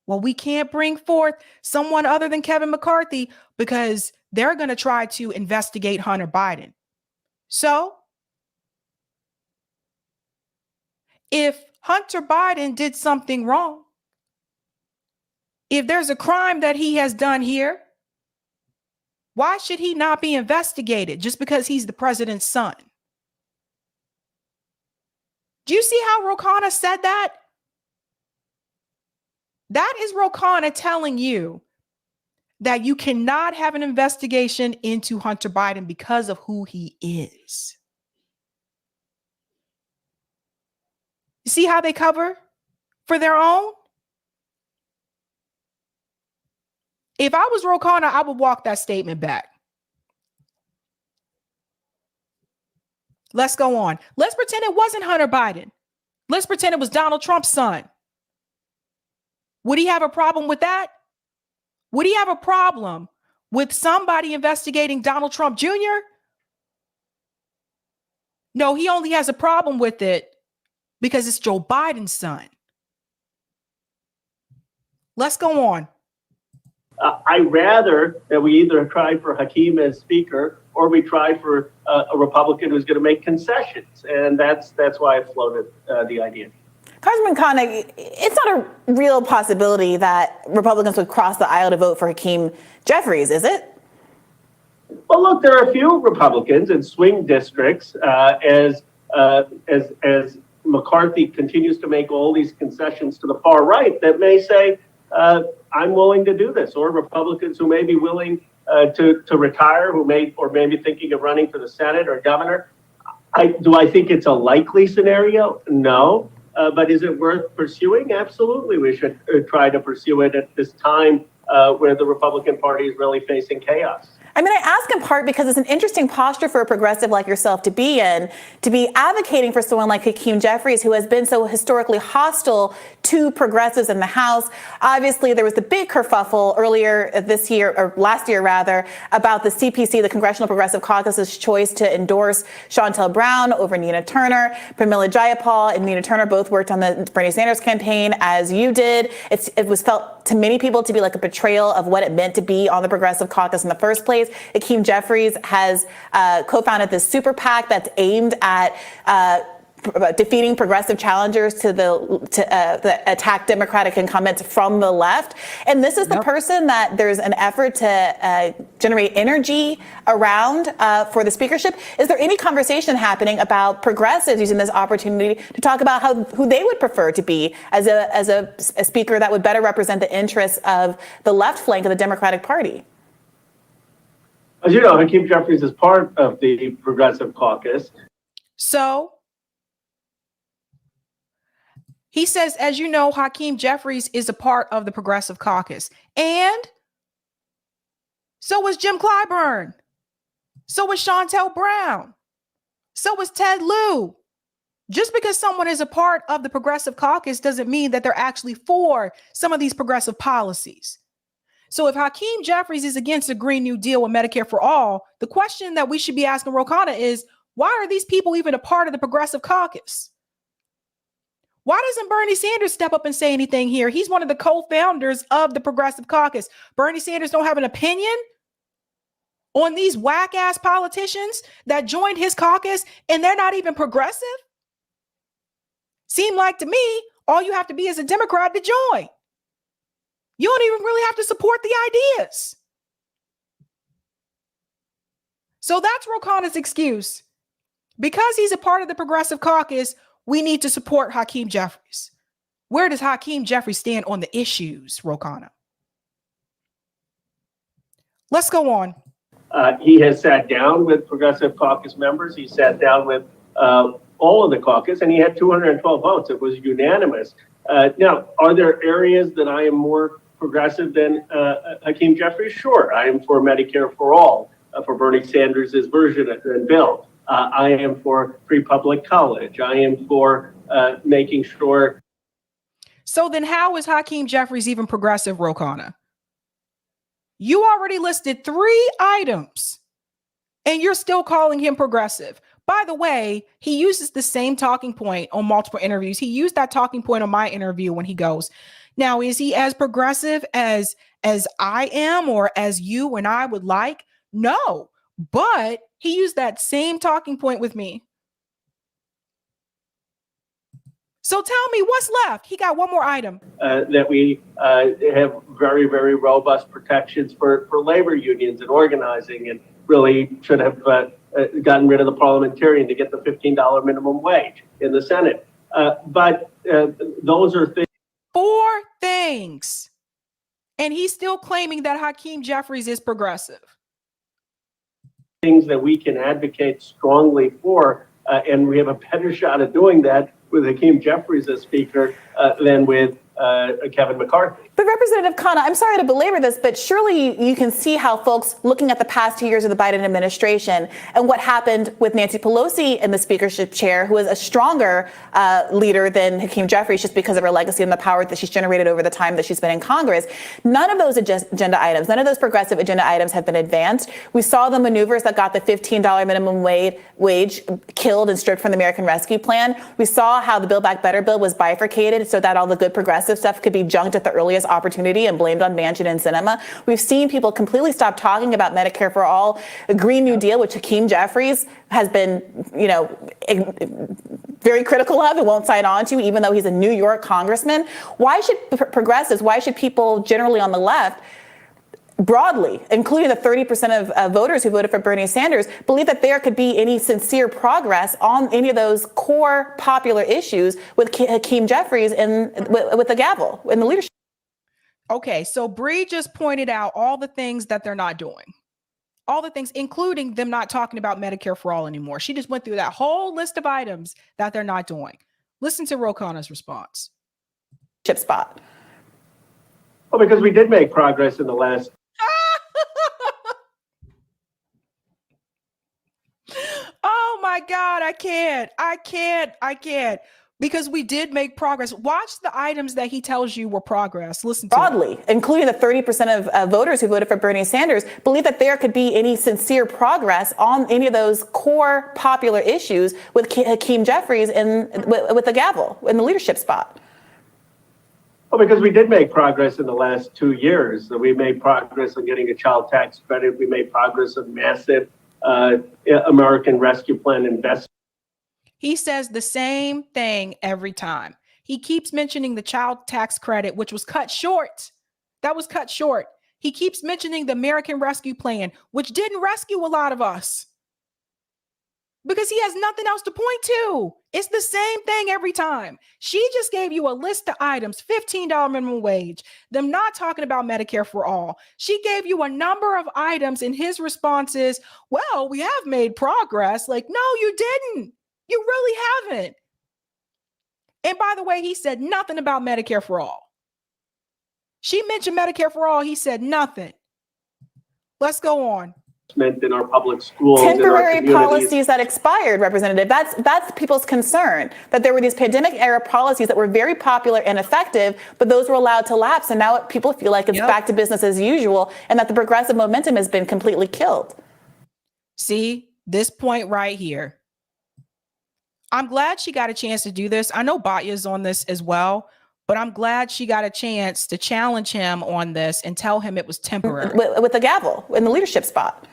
Well, we can't bring forth someone other than Kevin McCarthy because they're going to try to investigate Hunter Biden. So if Hunter Biden did something wrong, if there's a crime that he has done here, why should he not be investigated just because he's the president's son? Do you see how Ro Khanna said that? That is Ro Khanna telling you that you cannot have an investigation into Hunter Biden because of who he is. You see how they cover for their own? If I was Ro Khanna, I would walk that statement back. Let's go on. Let's pretend it wasn't Hunter Biden. Let's pretend it was Donald Trump's son. Would he have a problem with that? Would he have a problem with somebody investigating Donald Trump Jr.? No, he only has a problem with it because it's Joe Biden's son. Let's go on. I'd rather that we either try for Hakeem as speaker or we try for a Republican who's going to make concessions. And that's why I floated the idea. Congressman Khanna, it's not a real possibility that Republicans would cross the aisle to vote for Hakeem Jeffries, is it? Well, look, there are a few Republicans in swing districts as McCarthy continues to make all these concessions to the far right that may say, I'm willing to do this, or Republicans who may be willing to retire, who may be thinking of running for the Senate or governor. Do I think it's a likely scenario? No. But is it worth pursuing? Absolutely. We should try to pursue it at this time where the Republican Party is really facing chaos. I mean, I ask in part because it's an interesting posture for a progressive like yourself to be in, to be advocating for someone like Hakeem Jeffries, who has been so historically hostile to progressives in the House. Obviously, there was the big kerfuffle earlier this year, or last year rather, about the CPC, the Congressional Progressive Caucus's choice to endorse Shontel Brown over Nina Turner. Pramila Jayapal and Nina Turner both worked on the Bernie Sanders campaign, as you did. It was felt to many people to be like a betrayal of what it meant to be on the Progressive Caucus in the first place. Hakeem Jeffries has co-founded this super PAC that's aimed at defeating progressive challengers to attack Democratic incumbents from the left. And this is the person that there's an effort to generate energy around for the speakership. Is there any conversation happening about progressives using this opportunity to talk about who they would prefer to be as a speaker that would better represent the interests of the left flank of the Democratic Party? As you know, Hakeem Jeffries is part of the Progressive Caucus. So he says, as you know, Hakeem Jeffries is a part of the Progressive Caucus. And so was Jim Clyburn. So was Shontel Brown. So was Ted Lieu. Just because someone is a part of the Progressive Caucus doesn't mean that they're actually for some of these progressive policies. So if Hakeem Jeffries is against a Green New Deal with Medicare for All, the question that we should be asking Ro Khanna is, why are these people even a part of the Progressive Caucus? Why doesn't Bernie Sanders step up and say anything here? He's one of the co-founders of the Progressive Caucus. Bernie Sanders don't have an opinion on these whack-ass politicians that joined his caucus, and they're not even progressive? Seem like to me, all you have to be is a Democrat to join. You don't even really have to support the ideas. So that's Ro Khanna's excuse. Because he's a part of the Progressive Caucus, we need to support Hakeem Jeffries. Where does Hakeem Jeffries stand on the issues, Ro Khanna? Let's go on. He has sat down with Progressive Caucus members. He sat down with all of the caucus, and he had 212 votes. It was unanimous. Now, are there areas that I am more progressive than Hakeem Jeffries? Sure. I am for Medicare for all, for Bernie Sanders' version and bill. I am for free public college. I am for making sure. So then how is Hakeem Jeffries even progressive, Ro Khanna? You already listed 3 items and you're still calling him progressive. By the way, he uses the same talking point on multiple interviews. He used that talking point on my interview when he goes, now, is he as progressive as I am or as you and I would like? No, but he used that same talking point with me. So tell me what's left. He got one more item. That we have very, very robust protections for labor unions and organizing, and really should have gotten rid of the parliamentarian to get the $15 minimum wage in the Senate. But those are things. 4 things. And he's still claiming that Hakeem Jeffries is progressive. Things that we can advocate strongly for, and we have a better shot at doing that with Hakeem Jeffries as Speaker than with Kevin McCarthy. But Representative Khanna, I'm sorry to belabor this, but surely you can see how folks looking at the past 2 years of the Biden administration and what happened with Nancy Pelosi in the speakership chair, who is a stronger leader than Hakeem Jeffries just because of her legacy and the power that she's generated over the time that she's been in Congress. None of those agenda items, none of those progressive agenda items have been advanced. We saw the maneuvers that got the $15 minimum wage killed and stripped from the American Rescue Plan. We saw how the Build Back Better bill was bifurcated so that all the good progressive stuff could be junked at the earliest opportunity and blamed on Manchin and Sinema. We've seen people completely stop talking about Medicare for All, a Green New Deal, which Hakeem Jeffries has been, very critical of and won't sign on to, even though he's a New York congressman. Why should progressives, why should people generally on the left, broadly, including the 30% of voters who voted for Bernie Sanders, believe that there could be any sincere progress on any of those core popular issues with Hakeem Jeffries and with the gavel in the leadership? Okay, so Bree just pointed out all the things that they're not doing. All the things, including them not talking about Medicare for All anymore. She just went through that whole list of items that they're not doing. Listen to Ro Khanna's response. Chip spot. Well, because we did make progress in the last. Oh my God, I can't. Because we did make progress. Watch the items that he tells you were progress. Listen to broadly, including the 30% of voters who voted for Bernie Sanders, believe that there could be any sincere progress on any of those core popular issues with Hakeem Jeffries and with the gavel in the leadership spot. Well, because we did make progress in the last 2 years. We made progress on getting a child tax credit. We made progress on massive American Rescue Plan investment. He says the same thing every time. He keeps mentioning the child tax credit, which was cut short. That was cut short. He keeps mentioning the American Rescue Plan, which didn't rescue a lot of us. Because he has nothing else to point to. It's the same thing every time. She just gave you a list of items, $15 minimum wage, them not talking about Medicare for All. She gave you a number of items, and his response is, well, we have made progress. Like, no, you didn't. You really haven't. And by the way, he said nothing about Medicare for All. She mentioned Medicare for All. He said nothing. Let's go on. In our public schools, temporary policies that expired, Representative. That's people's concern, that there were these pandemic era policies that were very popular and effective, but those were allowed to lapse. And now people feel like it's back to business as usual and that the progressive momentum has been completely killed. See this point right here. I'm glad she got a chance to do this. I know Batya's on this as well, but I'm glad she got a chance to challenge him on this and tell him it was temporary. With the gavel in the leadership spot.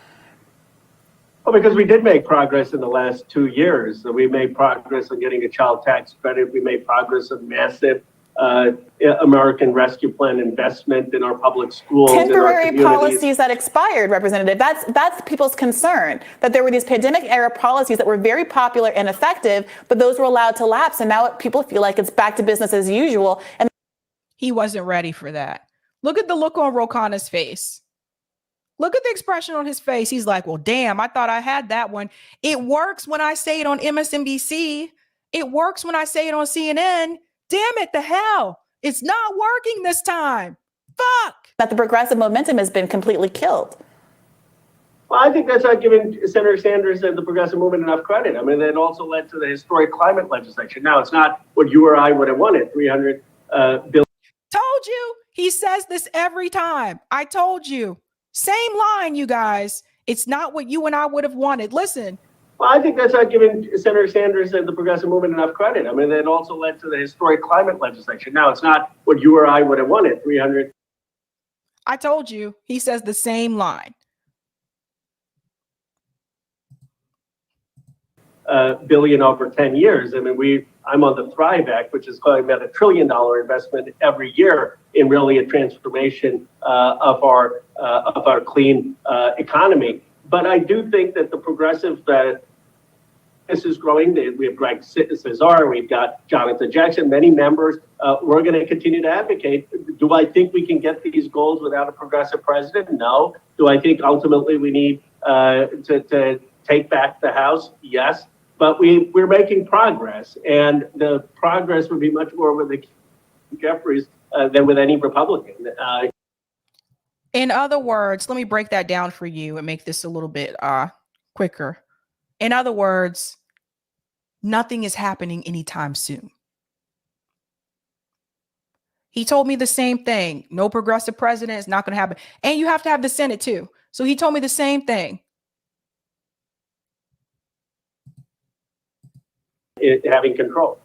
Well, because we did make progress in the last 2 years. We made progress on getting a child tax credit. We made progress on massive American Rescue Plan investment in our public schools. Temporary policies that expired, Representative. That's people's concern, that there were these pandemic era policies that were very popular and effective, but those were allowed to lapse. And now people feel like it's back to business as usual. And he wasn't ready for that. Look at the look on Ro Khanna's face. Look at the expression on his face. He's like, well, damn, I thought I had that one. It works when I say it on MSNBC. It works when I say it on CNN. Damn it, the hell. It's not working this time. Fuck. That the progressive momentum has been completely killed. Well, I think that's not giving Senator Sanders and the progressive movement enough credit. I mean, that also led to the historic climate legislation. Now, it's not what you or I would have wanted, $300 billion. Told you. He says this every time. I told you. Same line, you guys. It's not what you and I would have wanted. Listen. Well, I think that's not giving Senator Sanders and the progressive movement enough credit. I mean, it also led to the historic climate legislation. Now, it's not what you or I would have wanted, 300. I told you, he says the same line. Billion over 10 years. I mean, I'm on the Thrive Act, which is talking about $1 trillion investment every year in really a transformation of our clean economy. But I do think that the progressive this is growing. We have Greg Cesar, we've got Jonathan Jackson, many members. We're going to continue to advocate. Do I think we can get these goals without a progressive president? No. Do I think ultimately we need to take back the House? Yes. But we're making progress, and the progress would be much more with the Jeffries than with any Republican. In other words, let me break that down for you and make this a little bit quicker. In other words, nothing is happening anytime soon. He told me the same thing. No progressive president is not going to happen. And you have to have the Senate too. So he told me the same thing. Having control.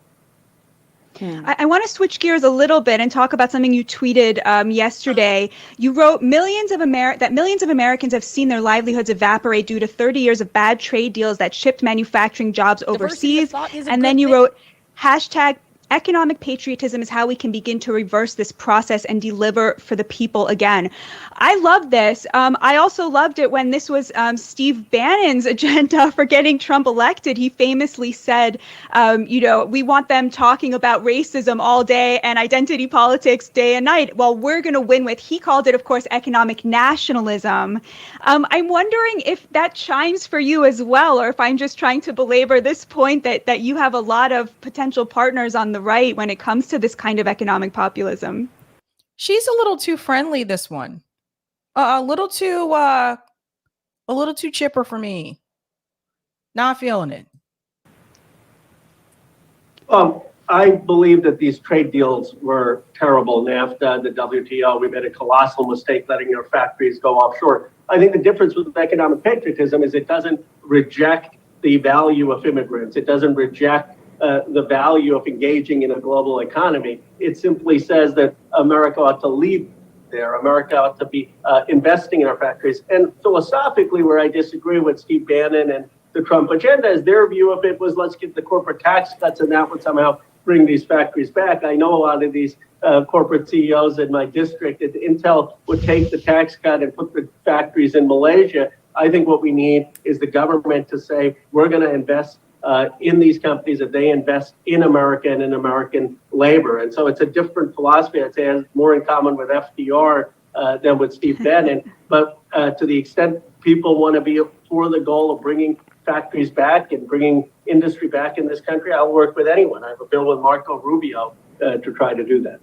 I want to switch gears a little bit and talk about something you tweeted yesterday. You wrote millions of Americans have seen their livelihoods evaporate due to 30 years of bad trade deals that shipped manufacturing jobs overseas. And then you wrote hashtag economic patriotism is how we can begin to reverse this process and deliver for the people again. I love this. I also loved it when this was Steve Bannon's agenda for getting Trump elected. He famously said, we want them talking about racism all day and identity politics day and night. Well, we're going to win with, he called it, of course, economic nationalism. I'm wondering if that chimes for you as well, or if I'm just trying to belabor this point that you have a lot of potential partners on the right when it comes to this kind of economic populism. She's a little too friendly, this one. A little too chipper for me. Not feeling it. I believe that these trade deals were terrible. NAFTA, the WTO, we made a colossal mistake letting our factories go offshore. I think the difference with economic patriotism is it doesn't reject the value of immigrants. It doesn't reject the value of engaging in a global economy. It simply says that America ought to lead there. America ought to be investing in our factories. And philosophically, where I disagree with Steve Bannon and the Trump agenda is their view of it was let's get the corporate tax cuts and that would somehow bring these factories back. I know a lot of these corporate CEOs in my district at Intel would take the tax cut and put the factories in Malaysia. I think what we need is the government to say we're going to invest in these companies, that they invest in America and in American labor. And so it's a different philosophy. I'd say it has more in common with FDR than with Steve Bannon. But to the extent people want to be for the goal of bringing factories back and bringing industry back in this country, I'll work with anyone. I have a bill with Marco Rubio to try to do that.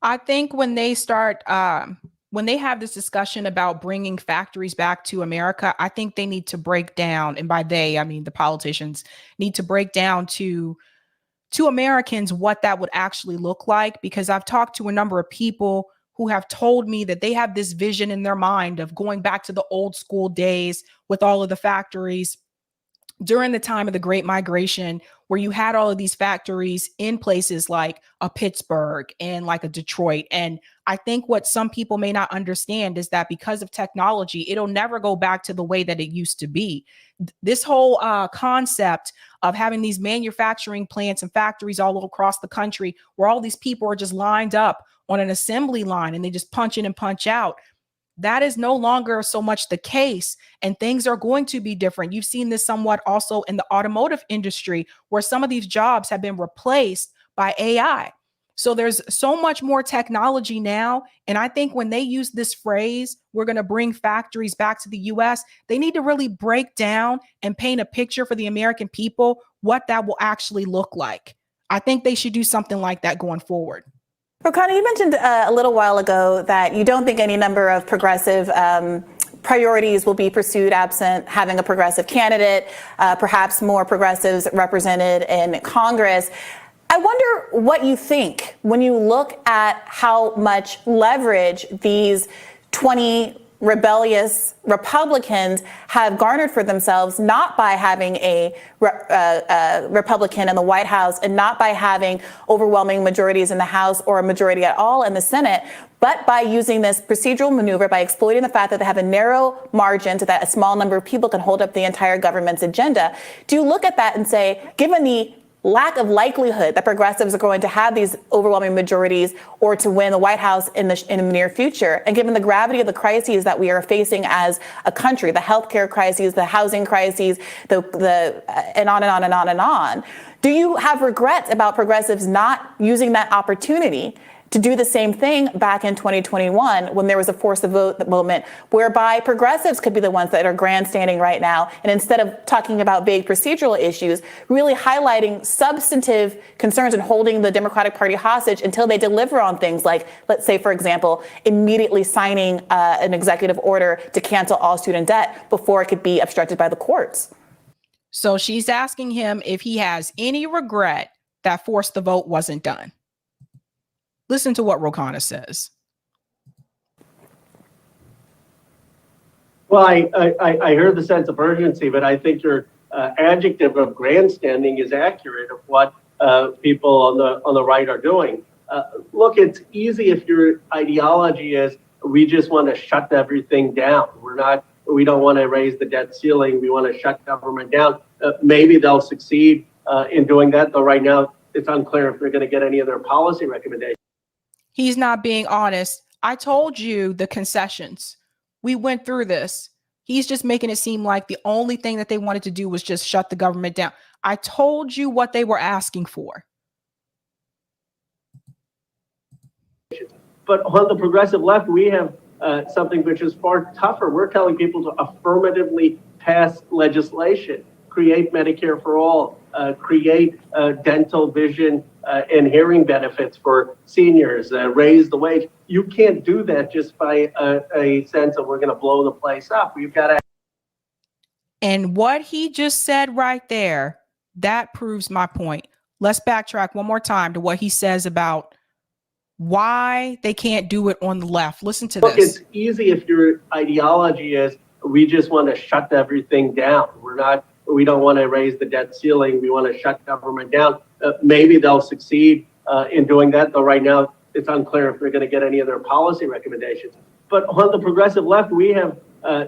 I think when they start, when they have this discussion about bringing factories back to America, I think they need to break down, and by they, I mean the politicians need to break down to Americans what that would actually look like, because I've talked to a number of people who have told me that they have this vision in their mind of going back to the old school days with all of the factories during the time of the Great Migration, where you had all of these factories in places like a Pittsburgh and like a Detroit. And I think what some people may not understand is that because of technology, it'll never go back to the way that it used to be. This whole concept of having these manufacturing plants and factories all across the country where all these people are just lined up on an assembly line and they just punch in and punch out, that is no longer so much the case, and things are going to be different. You've seen this somewhat also in the automotive industry, where some of these jobs have been replaced by AI. So there's so much more technology now. And I think when they use this phrase, we're going to bring factories back to the US, they need to really break down and paint a picture for the American people what that will actually look like. I think they should do something like that going forward. Khanna, you mentioned a little while ago that you don't think any number of progressive priorities will be pursued absent having a progressive candidate, perhaps more progressives represented in Congress. I wonder what you think when you look at how much leverage these 20 rebellious Republicans have garnered for themselves, not by having a Republican in the White House and not by having overwhelming majorities in the House or a majority at all in the Senate, but by using this procedural maneuver, by exploiting the fact that they have a narrow margin so that a small number of people can hold up the entire government's agenda. Do you look at that and say, given the lack of likelihood that progressives are going to have these overwhelming majorities or to win the White House in the near future, and given the gravity of the crises that we are facing as a country, the healthcare crises, the housing crises, and on and on and on and on, do you have regrets about progressives not using that opportunity to do the same thing back in 2021 when there was a force the vote moment whereby progressives could be the ones that are grandstanding right now, and instead of talking about vague procedural issues, really highlighting substantive concerns and holding the Democratic Party hostage until they deliver on things like, let's say, for example, immediately signing an executive order to cancel all student debt before it could be obstructed by the courts. So she's asking him if he has any regret that force the vote wasn't done. Listen to what Ro Khanna says. Well, I heard the sense of urgency, but I think your adjective of grandstanding is accurate of what people on the right are doing. Look, it's easy if your ideology is we just want to shut everything down. We don't want to raise the debt ceiling. We want to shut government down. Maybe they'll succeed in doing that, though right now it's unclear if they're going to get any of their policy recommendations. He's not being honest. I told you the concessions. We went through this. He's just making it seem like the only thing that they wanted to do was just shut the government down. I told you what they were asking for. But on the progressive left, we have something which is far tougher. We're telling people to affirmatively pass legislation, create Medicare for all, create dental, vision, and hearing benefits for seniors, raise the wage. You can't do that just by a sense of we're going to blow the place up. We've got to. And what he just said right there, that proves my point. Let's backtrack one more time to what he says about why they can't do it on the left. Listen to Look, this. it's easy if your ideology is we just want to shut everything down. We don't want to raise the debt ceiling. We want to shut government down. Maybe they'll succeed in doing that, though right now it's unclear if they're going to get any of their policy recommendations. But on the progressive left, we have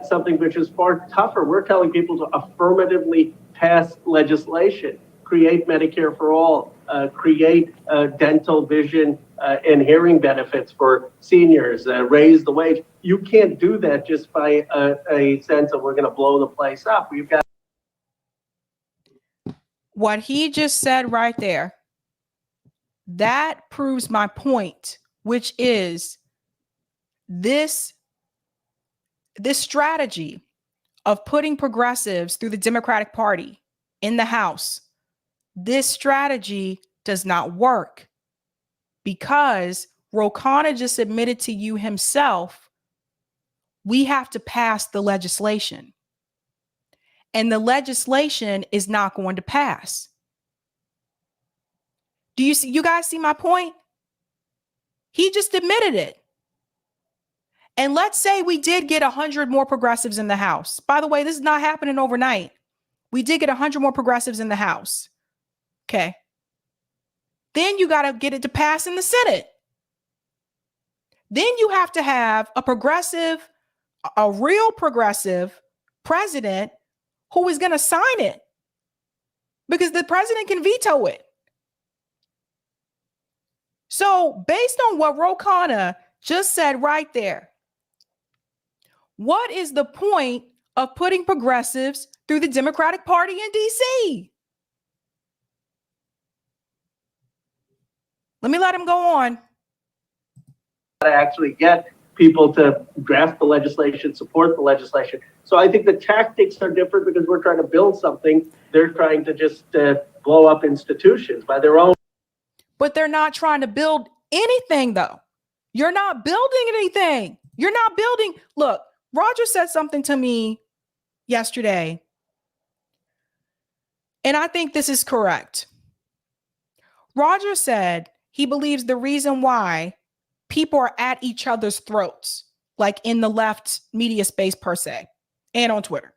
something which is far tougher. We're telling people to affirmatively pass legislation, create Medicare for all, create dental, vision, and hearing benefits for seniors, raise the wage. You can't do that just by a sense of we're going to blow the place up. We've got. What he just said right there, that proves my point, which is this strategy of putting progressives through the Democratic Party in the House. This strategy does not work because Ro Khanna just admitted to you himself, we have to pass the legislation. And the legislation is not going to pass. Do you guys see my point? He just admitted it. And let's say we did get 100 more progressives in the House. By the way, this is not happening overnight. We did get 100 more progressives in the House. Okay. Then you got to get it to pass in the Senate. Then you have to have a real progressive president who is going to sign it, because the president can veto it. So based on what Ro Khanna just said right there, what is the point of putting progressives through the Democratic Party in DC? Let him go on. To actually get people to draft the legislation, support the legislation. So I think the tactics are different because we're trying to build something. They're trying to just blow up institutions by their own. But they're not trying to build anything, though. You're not building anything. You're not building. Look, Roger said something to me yesterday, and I think this is correct. Roger said he believes the reason why people are at each other's throats like in the left media space per se, and on Twitter,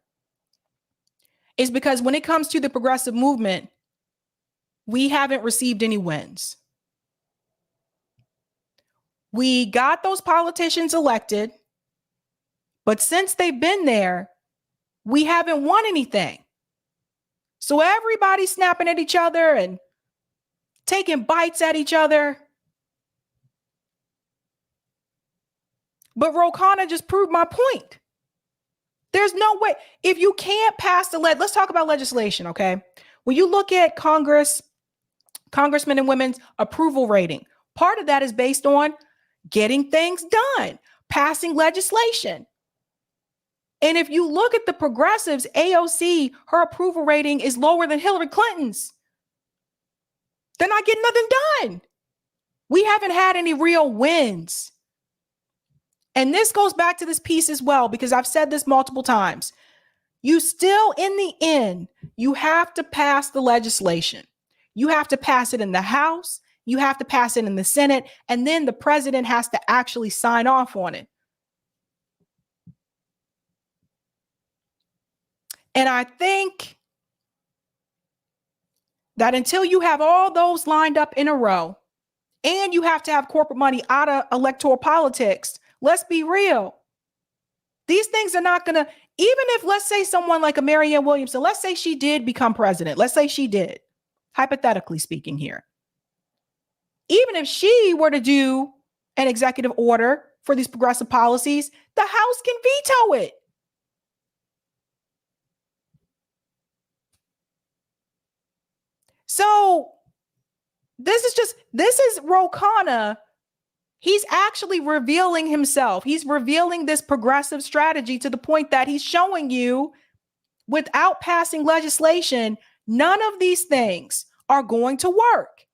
is because when it comes to the progressive movement, we haven't received any wins. We got those politicians elected, but since they've been there, we haven't won anything. So everybody's snapping at each other and taking bites at each other. But Khanna just proved my point. There's no way. If you can't pass let's talk about legislation, okay? When you look at congressmen and women's approval rating, part of that is based on getting things done, passing legislation. And if you look at the progressives, AOC, her approval rating is lower than Hillary Clinton's. They're not getting nothing done. We haven't had any real wins. And this goes back to this piece as well, because I've said this multiple times. You still, in the end, you have to pass the legislation. You have to pass it in the House. You have to pass it in the Senate. And then the president has to actually sign off on it. And I think that until you have all those lined up in a row, and you have to have corporate money out of electoral politics, let's be real. These things are not going to, even if, let's say, someone like a Marianne Williamson, let's say she did become president. Let's say she did, hypothetically speaking here. Even if she were to do an executive order for these progressive policies, the House can veto it. So this is Khanna. He's actually revealing himself. He's revealing this progressive strategy to the point that he's showing you, without passing legislation, none of these things are going to work.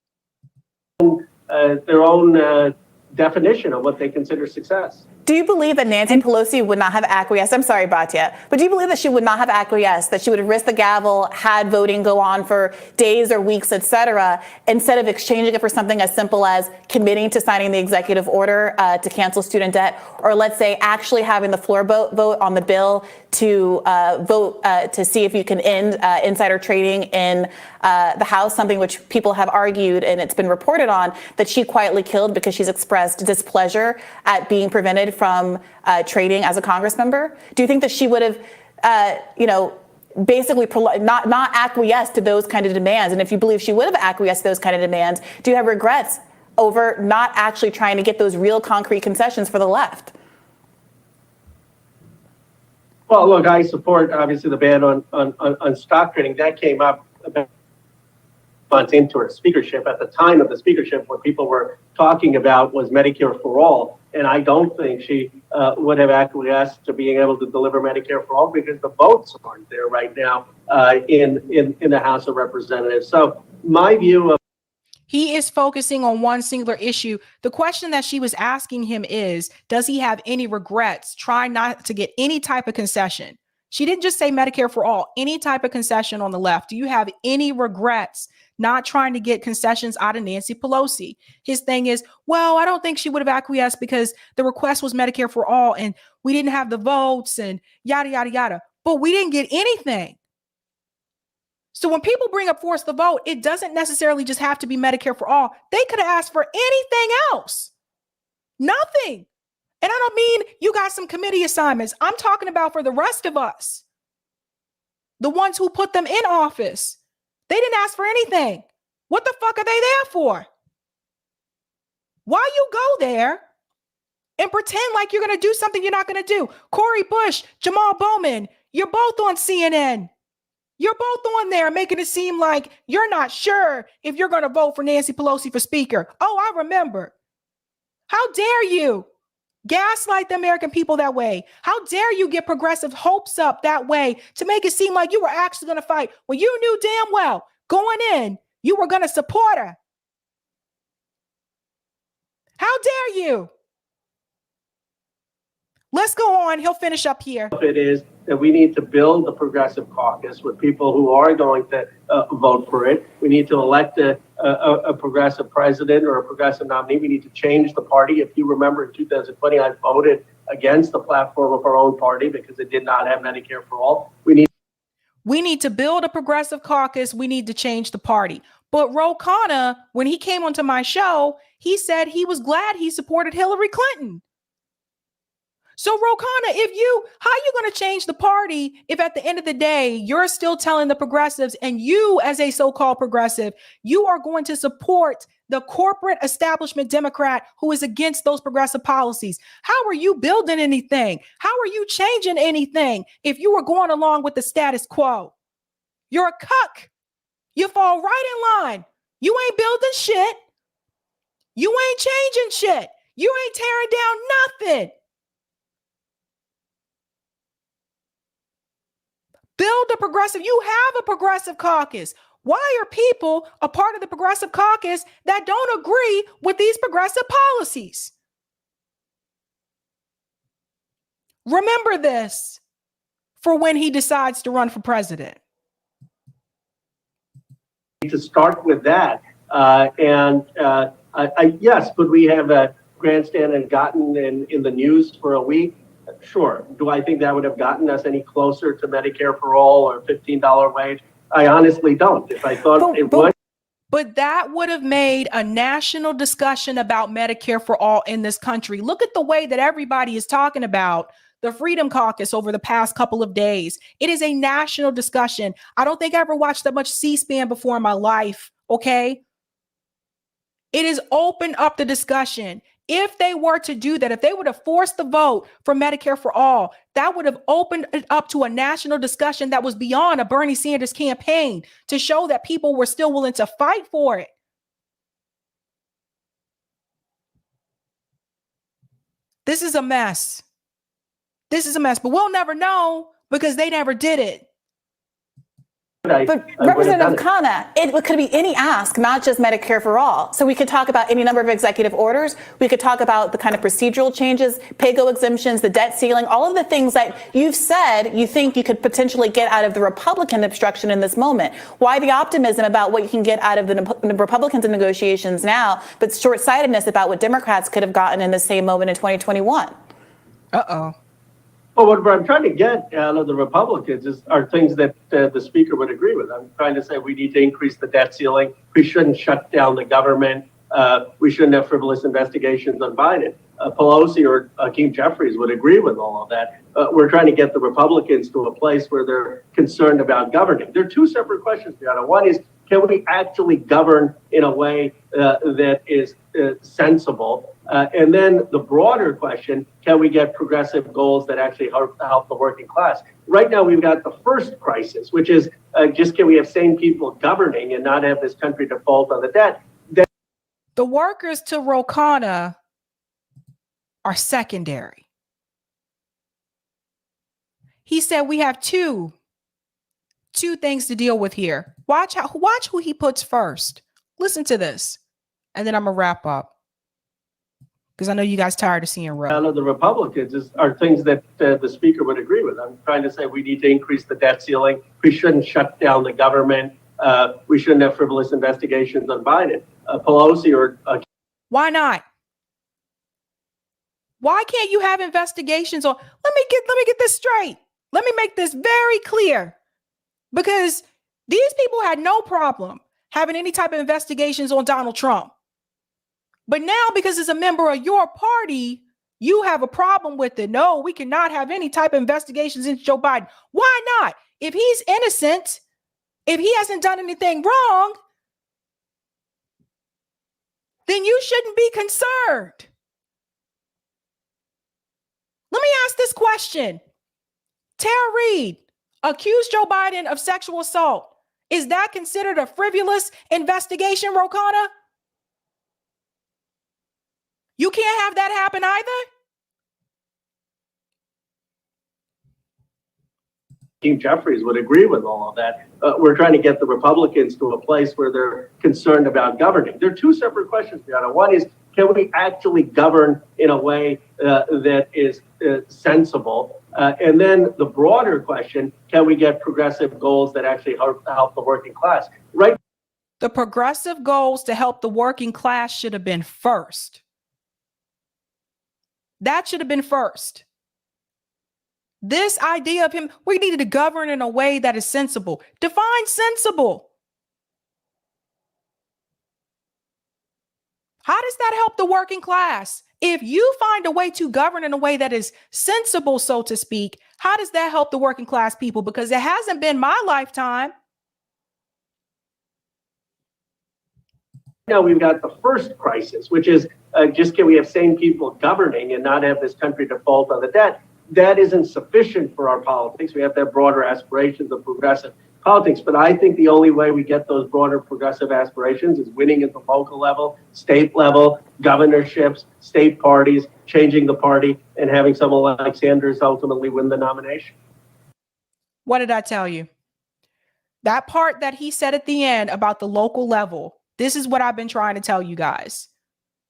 Their own definition of what they consider success. Do you believe that Nancy Pelosi would not have acquiesced? I'm sorry, Batya, but do you believe that she would not have acquiesced, that she would have risked the gavel, had voting go on for days or weeks, et cetera, instead of exchanging it for something as simple as committing to signing the executive order to cancel student debt, or let's say actually having the floor vote on the bill to vote to see if you can end insider trading in the House, something which people have argued and it's been reported on that she quietly killed because she's expressed displeasure at being prevented from trading as a Congress member? Do you think that she would have, basically not acquiesced to those kind of demands? And if you believe she would have acquiesced to those kind of demands, do you have regrets over not actually trying to get those real concrete concessions for the left? Well, look, I support obviously the ban on stock trading. That came up about months into her speakership. At the time of the speakership, what people were talking about was Medicare for all. And I don't think she would have acquiesced to being able to deliver Medicare for all because the votes aren't there right now in the House of Representatives. So my view of he is focusing on one singular issue. The question that she was asking him is, does he have any regrets trying not to get any type of concession? She didn't just say Medicare for all, any type of concession on the left. Do you have any regrets not trying to get concessions out of Nancy Pelosi? His thing is, well, I don't think she would have acquiesced because the request was Medicare for all and we didn't have the votes and yada, yada, yada. But we didn't get anything. So when people bring up force the vote, it doesn't necessarily just have to be Medicare for all. They could have asked for anything else. Nothing. And I don't mean you got some committee assignments. I'm talking about for the rest of us, the ones who put them in office. They didn't ask for anything. What the fuck are they there for? Why you go there and pretend like you're going to do something you're not going to do? Cori Bush, Jamal Bowman, you're both on CNN. You're both on there making it seem like you're not sure if you're going to vote for Nancy Pelosi for speaker. Oh, I remember. How dare you gaslight the American people that way? How dare you get progressive hopes up that way to make it seem like you were actually going to fight when you knew damn well going in you were going to support her? How dare you? Let's go on. He'll finish up here. It is that we need to build a progressive caucus with people who are going to vote for it. We need to elect a progressive president or a progressive nominee. We need to change the party. If you remember in 2020, I voted against the platform of our own party because it did not have Medicare for all. We need to build a progressive caucus. We need to change the party. But Khanna, when he came onto my show, he said he was glad he supported Hillary Clinton. So Khanna, how are you going to change the party if at the end of the day, you're still telling the progressives, and you as a so-called progressive, you are going to support the corporate establishment Democrat who is against those progressive policies? How are you building anything? How are you changing anything if you were going along with the status quo? You're a cuck. You fall right in line. You ain't building shit. You ain't changing shit. You ain't tearing down nothing. Build a progressive. You have a progressive caucus. Why are people a part of the progressive caucus that don't agree with these progressive policies? Remember this for when he decides to run for president. To start with that, yes, could we have a grandstand and gotten in the news for a week? Sure. Do I think that would have gotten us any closer to Medicare for all or $15 wage? I honestly don't. If I thought it would. But that would have made a national discussion about Medicare for all in this country. Look at the way that everybody is talking about the Freedom Caucus over the past couple of days. It is a national discussion. I don't think I ever watched that much C-SPAN before in my life. Okay. It has opened up the discussion. If they were to do that, if they would have forced the vote for Medicare for all, that would have opened it up to a national discussion that was beyond a Bernie Sanders campaign to show that people were still willing to fight for it. This is a mess. This is a mess, but we'll never know because they never did it. But Representative Khanna, it could be any ask, not just Medicare for all. So we could talk about any number of executive orders. We could talk about the kind of procedural changes, pay-go exemptions, the debt ceiling, all of the things that you've said you think you could potentially get out of the Republican obstruction in this moment. Why the optimism about what you can get out of the Republicans in negotiations now, but short-sightedness about what Democrats could have gotten in the same moment in 2021? Uh-oh. Well, what I'm trying to get out of the Republicans are things that the speaker would agree with. I'm trying to say we need to increase the debt ceiling. We shouldn't shut down the government. We shouldn't have frivolous investigations on Biden. Pelosi or Hakeem Jeffries would agree with all of that. We're trying to get the Republicans to a place where they're concerned about governing. There are two separate questions, Briahna. One is, can we actually govern in a way that is sensible? And then the broader question, can we get progressive goals that actually help the working class? Right now, we've got the first crisis, which is just can we have sane people governing and not have this country default on the debt? The workers to Khanna are secondary. He said we have two things to deal with here. Watch who he puts first. Listen to this, and then I'm gonna wrap up because I know you guys tired of seeing Ro. Out of the Republicans are things that the speaker would agree with. I'm trying to say we need to increase the debt ceiling. We shouldn't shut down the government. We shouldn't have frivolous investigations on Biden. Pelosi or why not? Why can't you have investigations on? Let me get this straight. Let me make this very clear. Because these people had no problem having any type of investigations on Donald Trump. But now, because it's a member of your party, you have a problem with it. No, we cannot have any type of investigations into Joe Biden. Why not? If he's innocent, if he hasn't done anything wrong, then you shouldn't be concerned. Let me ask this question. Tara Reid accused Joe Biden of sexual assault. Is that considered a frivolous investigation, Khanna? You can't have that happen either? Hakeem Jeffries would agree with all of that. We're trying to get the Republicans to a place where they're concerned about governing. There are two separate questions, Briahna. One is, can we actually govern in a way that is sensible? And then the broader question, can we get progressive goals that actually help the working class? Right. The progressive goals to help the working class should have been first. That should have been first. This idea of him, we needed to govern in a way that is sensible. Define sensible. How does that help the working class? If you find a way to govern in a way that is sensible, so to speak, how does that help the working class people? Because it hasn't been my lifetime. Now we've got the first crisis, which is can we have sane people governing and not have this country default on the debt? That isn't sufficient for our politics. We have to have broader aspirations of progressive politics. But I think the only way we get those broader progressive aspirations is winning at the local level, state level, governorships, state parties, changing the party, and having someone like Sanders ultimately win the nomination. What did I tell you? That part that he said at the end about the local level, this is what I've been trying to tell you guys.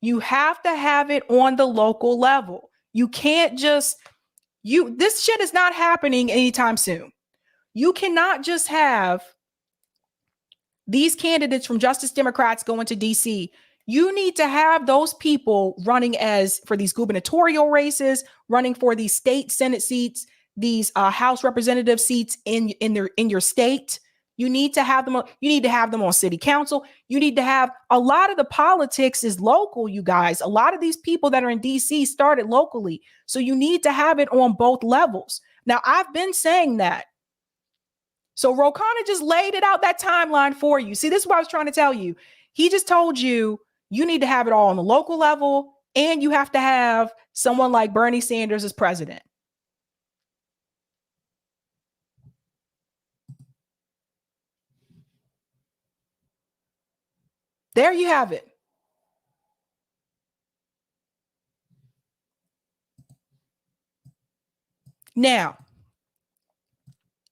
You have to have it on the local level. You can't just, this shit is not happening anytime soon. You cannot just have these candidates from Justice Democrats going to DC. You need to have those people running for these gubernatorial races, running for these state Senate seats, these House representative seats in your state. You need to have them. You need to have them on city council. You need to have a lot of the politics is local, you guys. A lot of these people that are in DC started locally. So you need to have it on both levels. Now, I've been saying that. So Khanna just laid it out, that timeline for you. See, this is what I was trying to tell you. He just told you need to have it all on the local level, and you have to have someone like Bernie Sanders as president. There you have it. Now,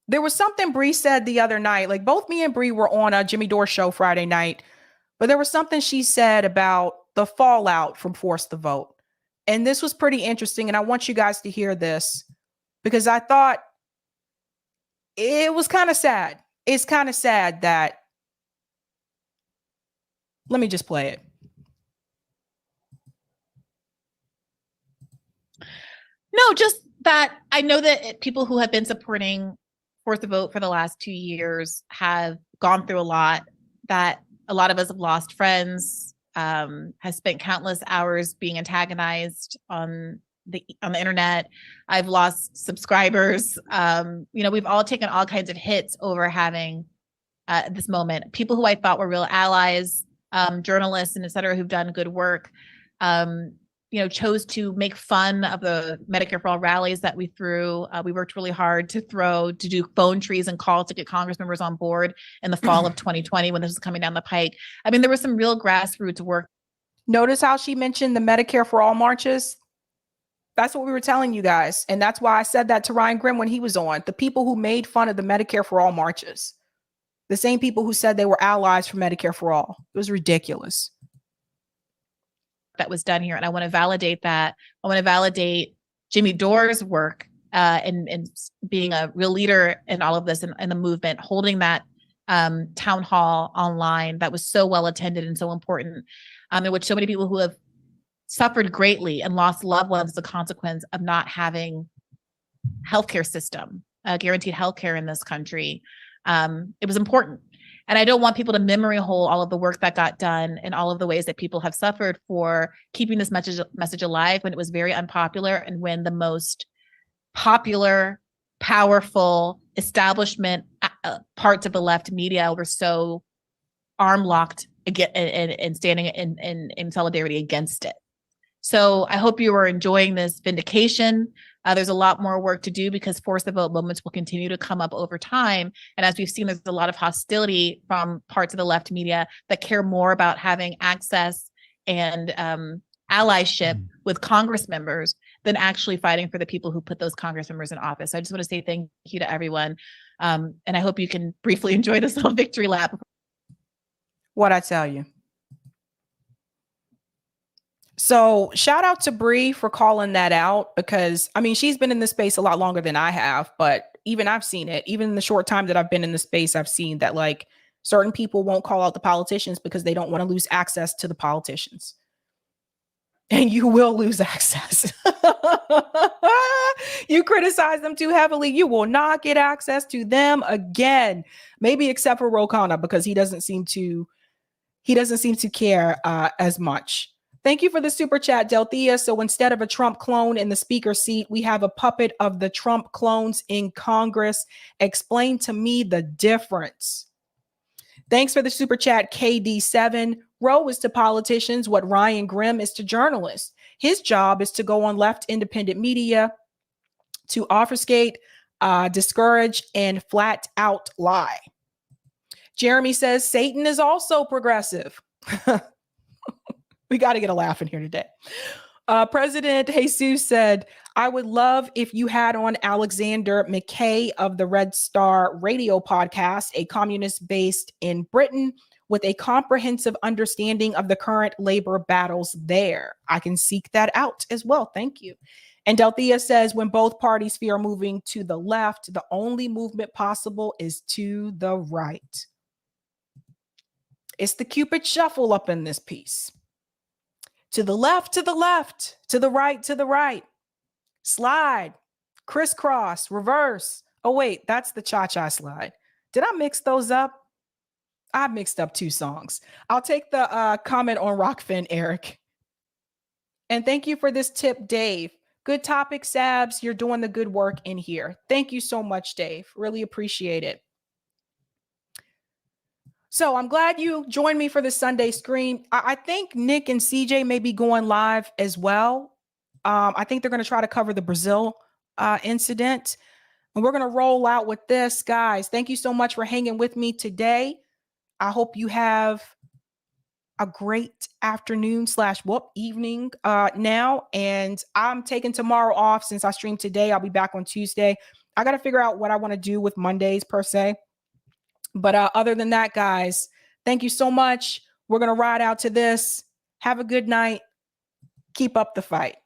there was something Bree said the other night. Like, both me and Bree were on a Jimmy Dore show Friday night, but there was something she said about the fallout from Force the Vote. And this was pretty interesting. And I want you guys to hear this because I thought it was kind of sad. It's kind of sad that, let me just play it. No, just that I know that people who have been supporting Force the Vote for the last 2 years have gone through a lot, that a lot of us have lost friends, has spent countless hours being antagonized on the internet. I've lost subscribers. We've all taken all kinds of hits over having this moment. People who I thought were real allies, journalists and et cetera, who've done good work, chose to make fun of the Medicare for All rallies that we threw. We worked really hard to do phone trees and calls to get Congress members on board in the fall of 2020 when this was coming down the pike. I mean, there was some real grassroots work. Notice how she mentioned the Medicare for All marches? That's what we were telling you guys. And that's why I said that to Ryan Grimm when he was on. The people who made fun of the Medicare for All marches. The same people who said they were allies for Medicare for All. It was ridiculous. That was done here. And I want to validate that. I want to validate Jimmy Dore's work and being a real leader in all of this and the movement, holding that town hall online that was so well attended and so important, in which so many people who have suffered greatly and lost loved ones as a consequence of not having healthcare system, guaranteed healthcare in this country. It was important. And I don't want people to memory hole all of the work that got done and all of the ways that people have suffered for keeping this message alive when it was very unpopular and when the most popular, powerful establishment parts of the left media were so arm locked and standing in solidarity against it. So I hope you are enjoying this vindication. There's a lot more work to do because Force the Vote moments will continue to come up over time. And as we've seen, there's a lot of hostility from parts of the left media that care more about having access and allyship with Congress members than actually fighting for the people who put those Congress members in office. So I just want to say thank you to everyone. And I hope you can briefly enjoy this little victory lap. What I tell you. So shout out to Bree for calling that out because, I mean, she's been in this space a lot longer than I have, but even I've seen it. Even in the short time that I've been in the space, I've seen that like certain people won't call out the politicians because they don't want to lose access to the politicians. And and you will lose access. You criticize them too heavily, you will not get access to them again. Maybe except for Khanna, because he doesn't seem to care as much. Thank you for the super chat, Delthea. So instead of a Trump clone in the speaker seat, we have a puppet of the Trump clones in Congress. Explain to me the difference. Thanks for the super chat, KD7. Roe is to politicians what Ryan Grimm is to journalists. His job is to go on left independent media to obfuscate, discourage, and flat out lie. Jeremy says Satan is also progressive. We got to get a laugh in here today. President Jesus said, I would love if you had on Alexander McKay of the Red Star Radio podcast, a communist based in Britain with a comprehensive understanding of the current labor battles there. I can seek that out as well. Thank you. And Delthea says, when both parties fear moving to the left, the only movement possible is to the right. It's the Cupid shuffle up in this piece. To the left, to the left, to the right, slide, crisscross, reverse. Oh, wait, that's the cha-cha slide. Did I mix those up? I mixed up two songs. I'll take the comment on Rockfin, Eric. And thank you for this tip, Dave. Good topic, Sabs. You're doing the good work in here. Thank you so much, Dave. Really appreciate it. So I'm glad you joined me for the Sunday Scream. I think Nick and CJ may be going live as well. I think they're going to try to cover the Brazil incident. And we're going to roll out with this, guys. Thank you so much for hanging with me today. I hope you have a great afternoon / evening now. And I'm taking tomorrow off since I streamed today. I'll be back on Tuesday. I got to figure out what I want to do with Mondays per se. But other than that, guys, thank you so much. We're going to ride out to this. Have a good night. Keep up the fight.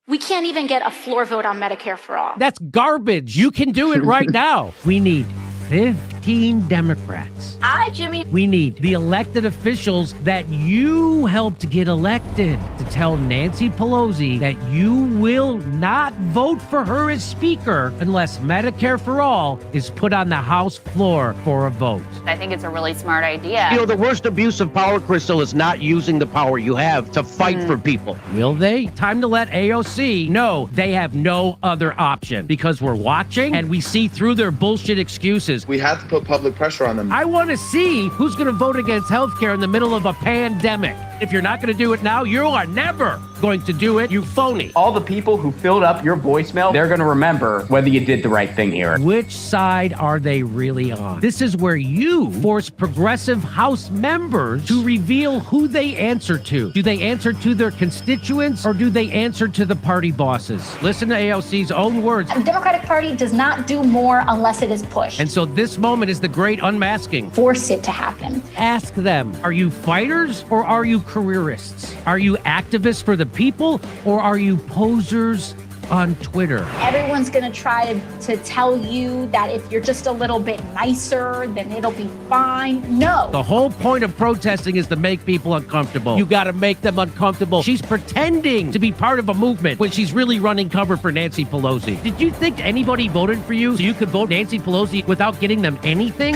We can't even get a floor vote on Medicare for all. That's garbage. You can do it right now. We need 15 Democrats. Hi, Jimmy. We need the elected officials that you helped get elected to tell Nancy Pelosi that you will not vote for her as speaker unless Medicare for all is put on the House floor for a vote. I think it's a really smart idea. You know, the worst abuse of power, Crystal, is not using the power you have to fight for people. Will they? Time to let AOC know they have no other option because we're watching and we see through their bullshit excuses. We have to put public pressure on them. I want to see who's going to vote against healthcare in the middle of a pandemic. If you're not going to do it now, you are never going to do it, you phony. All the people who filled up your voicemail, they're going to remember whether you did the right thing here. Which side are they really on? This is where you force progressive House members to reveal who they answer to. Do they answer to their constituents or do they answer to the party bosses? Listen to AOC's own words. The Democratic Party does not do more unless it is pushed. And so this moment is the great unmasking. Force it to happen. Ask them, are you fighters or are you careerists? Are you activists for the people or are you posers on Twitter? Everyone's going to try to tell you that if you're just a little bit nicer, then it'll be fine. No. The whole point of protesting is to make people uncomfortable. You got to make them uncomfortable. She's pretending to be part of a movement when she's really running cover for Nancy Pelosi. Did you think anybody voted for you so you could vote Nancy Pelosi without getting them anything?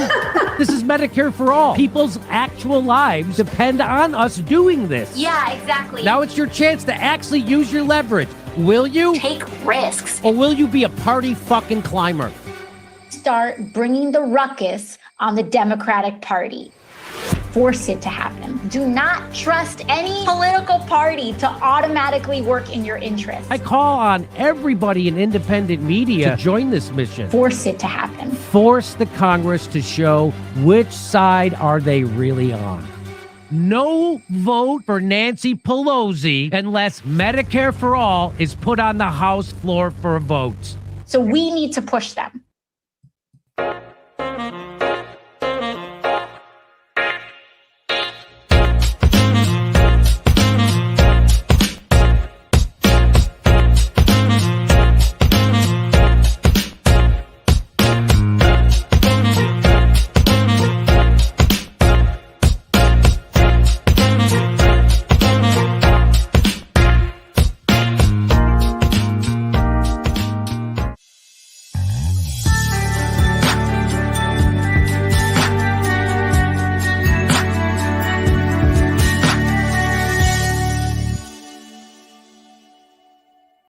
This is Medicare for all. People's actual lives depend on us doing this. Yeah, exactly. Now it's your chance to actually use your leverage. Will you? Take risks. Or will you be a party fucking climber? Start bringing the ruckus on the Democratic Party. Force it to happen. Do not trust any political party to automatically work in your interest. I call on everybody in independent media to join this mission. Force it to happen. Force the Congress to show which side are they really on. No vote for Nancy Pelosi unless Medicare for all is put on the House floor for a vote. So we need to push them.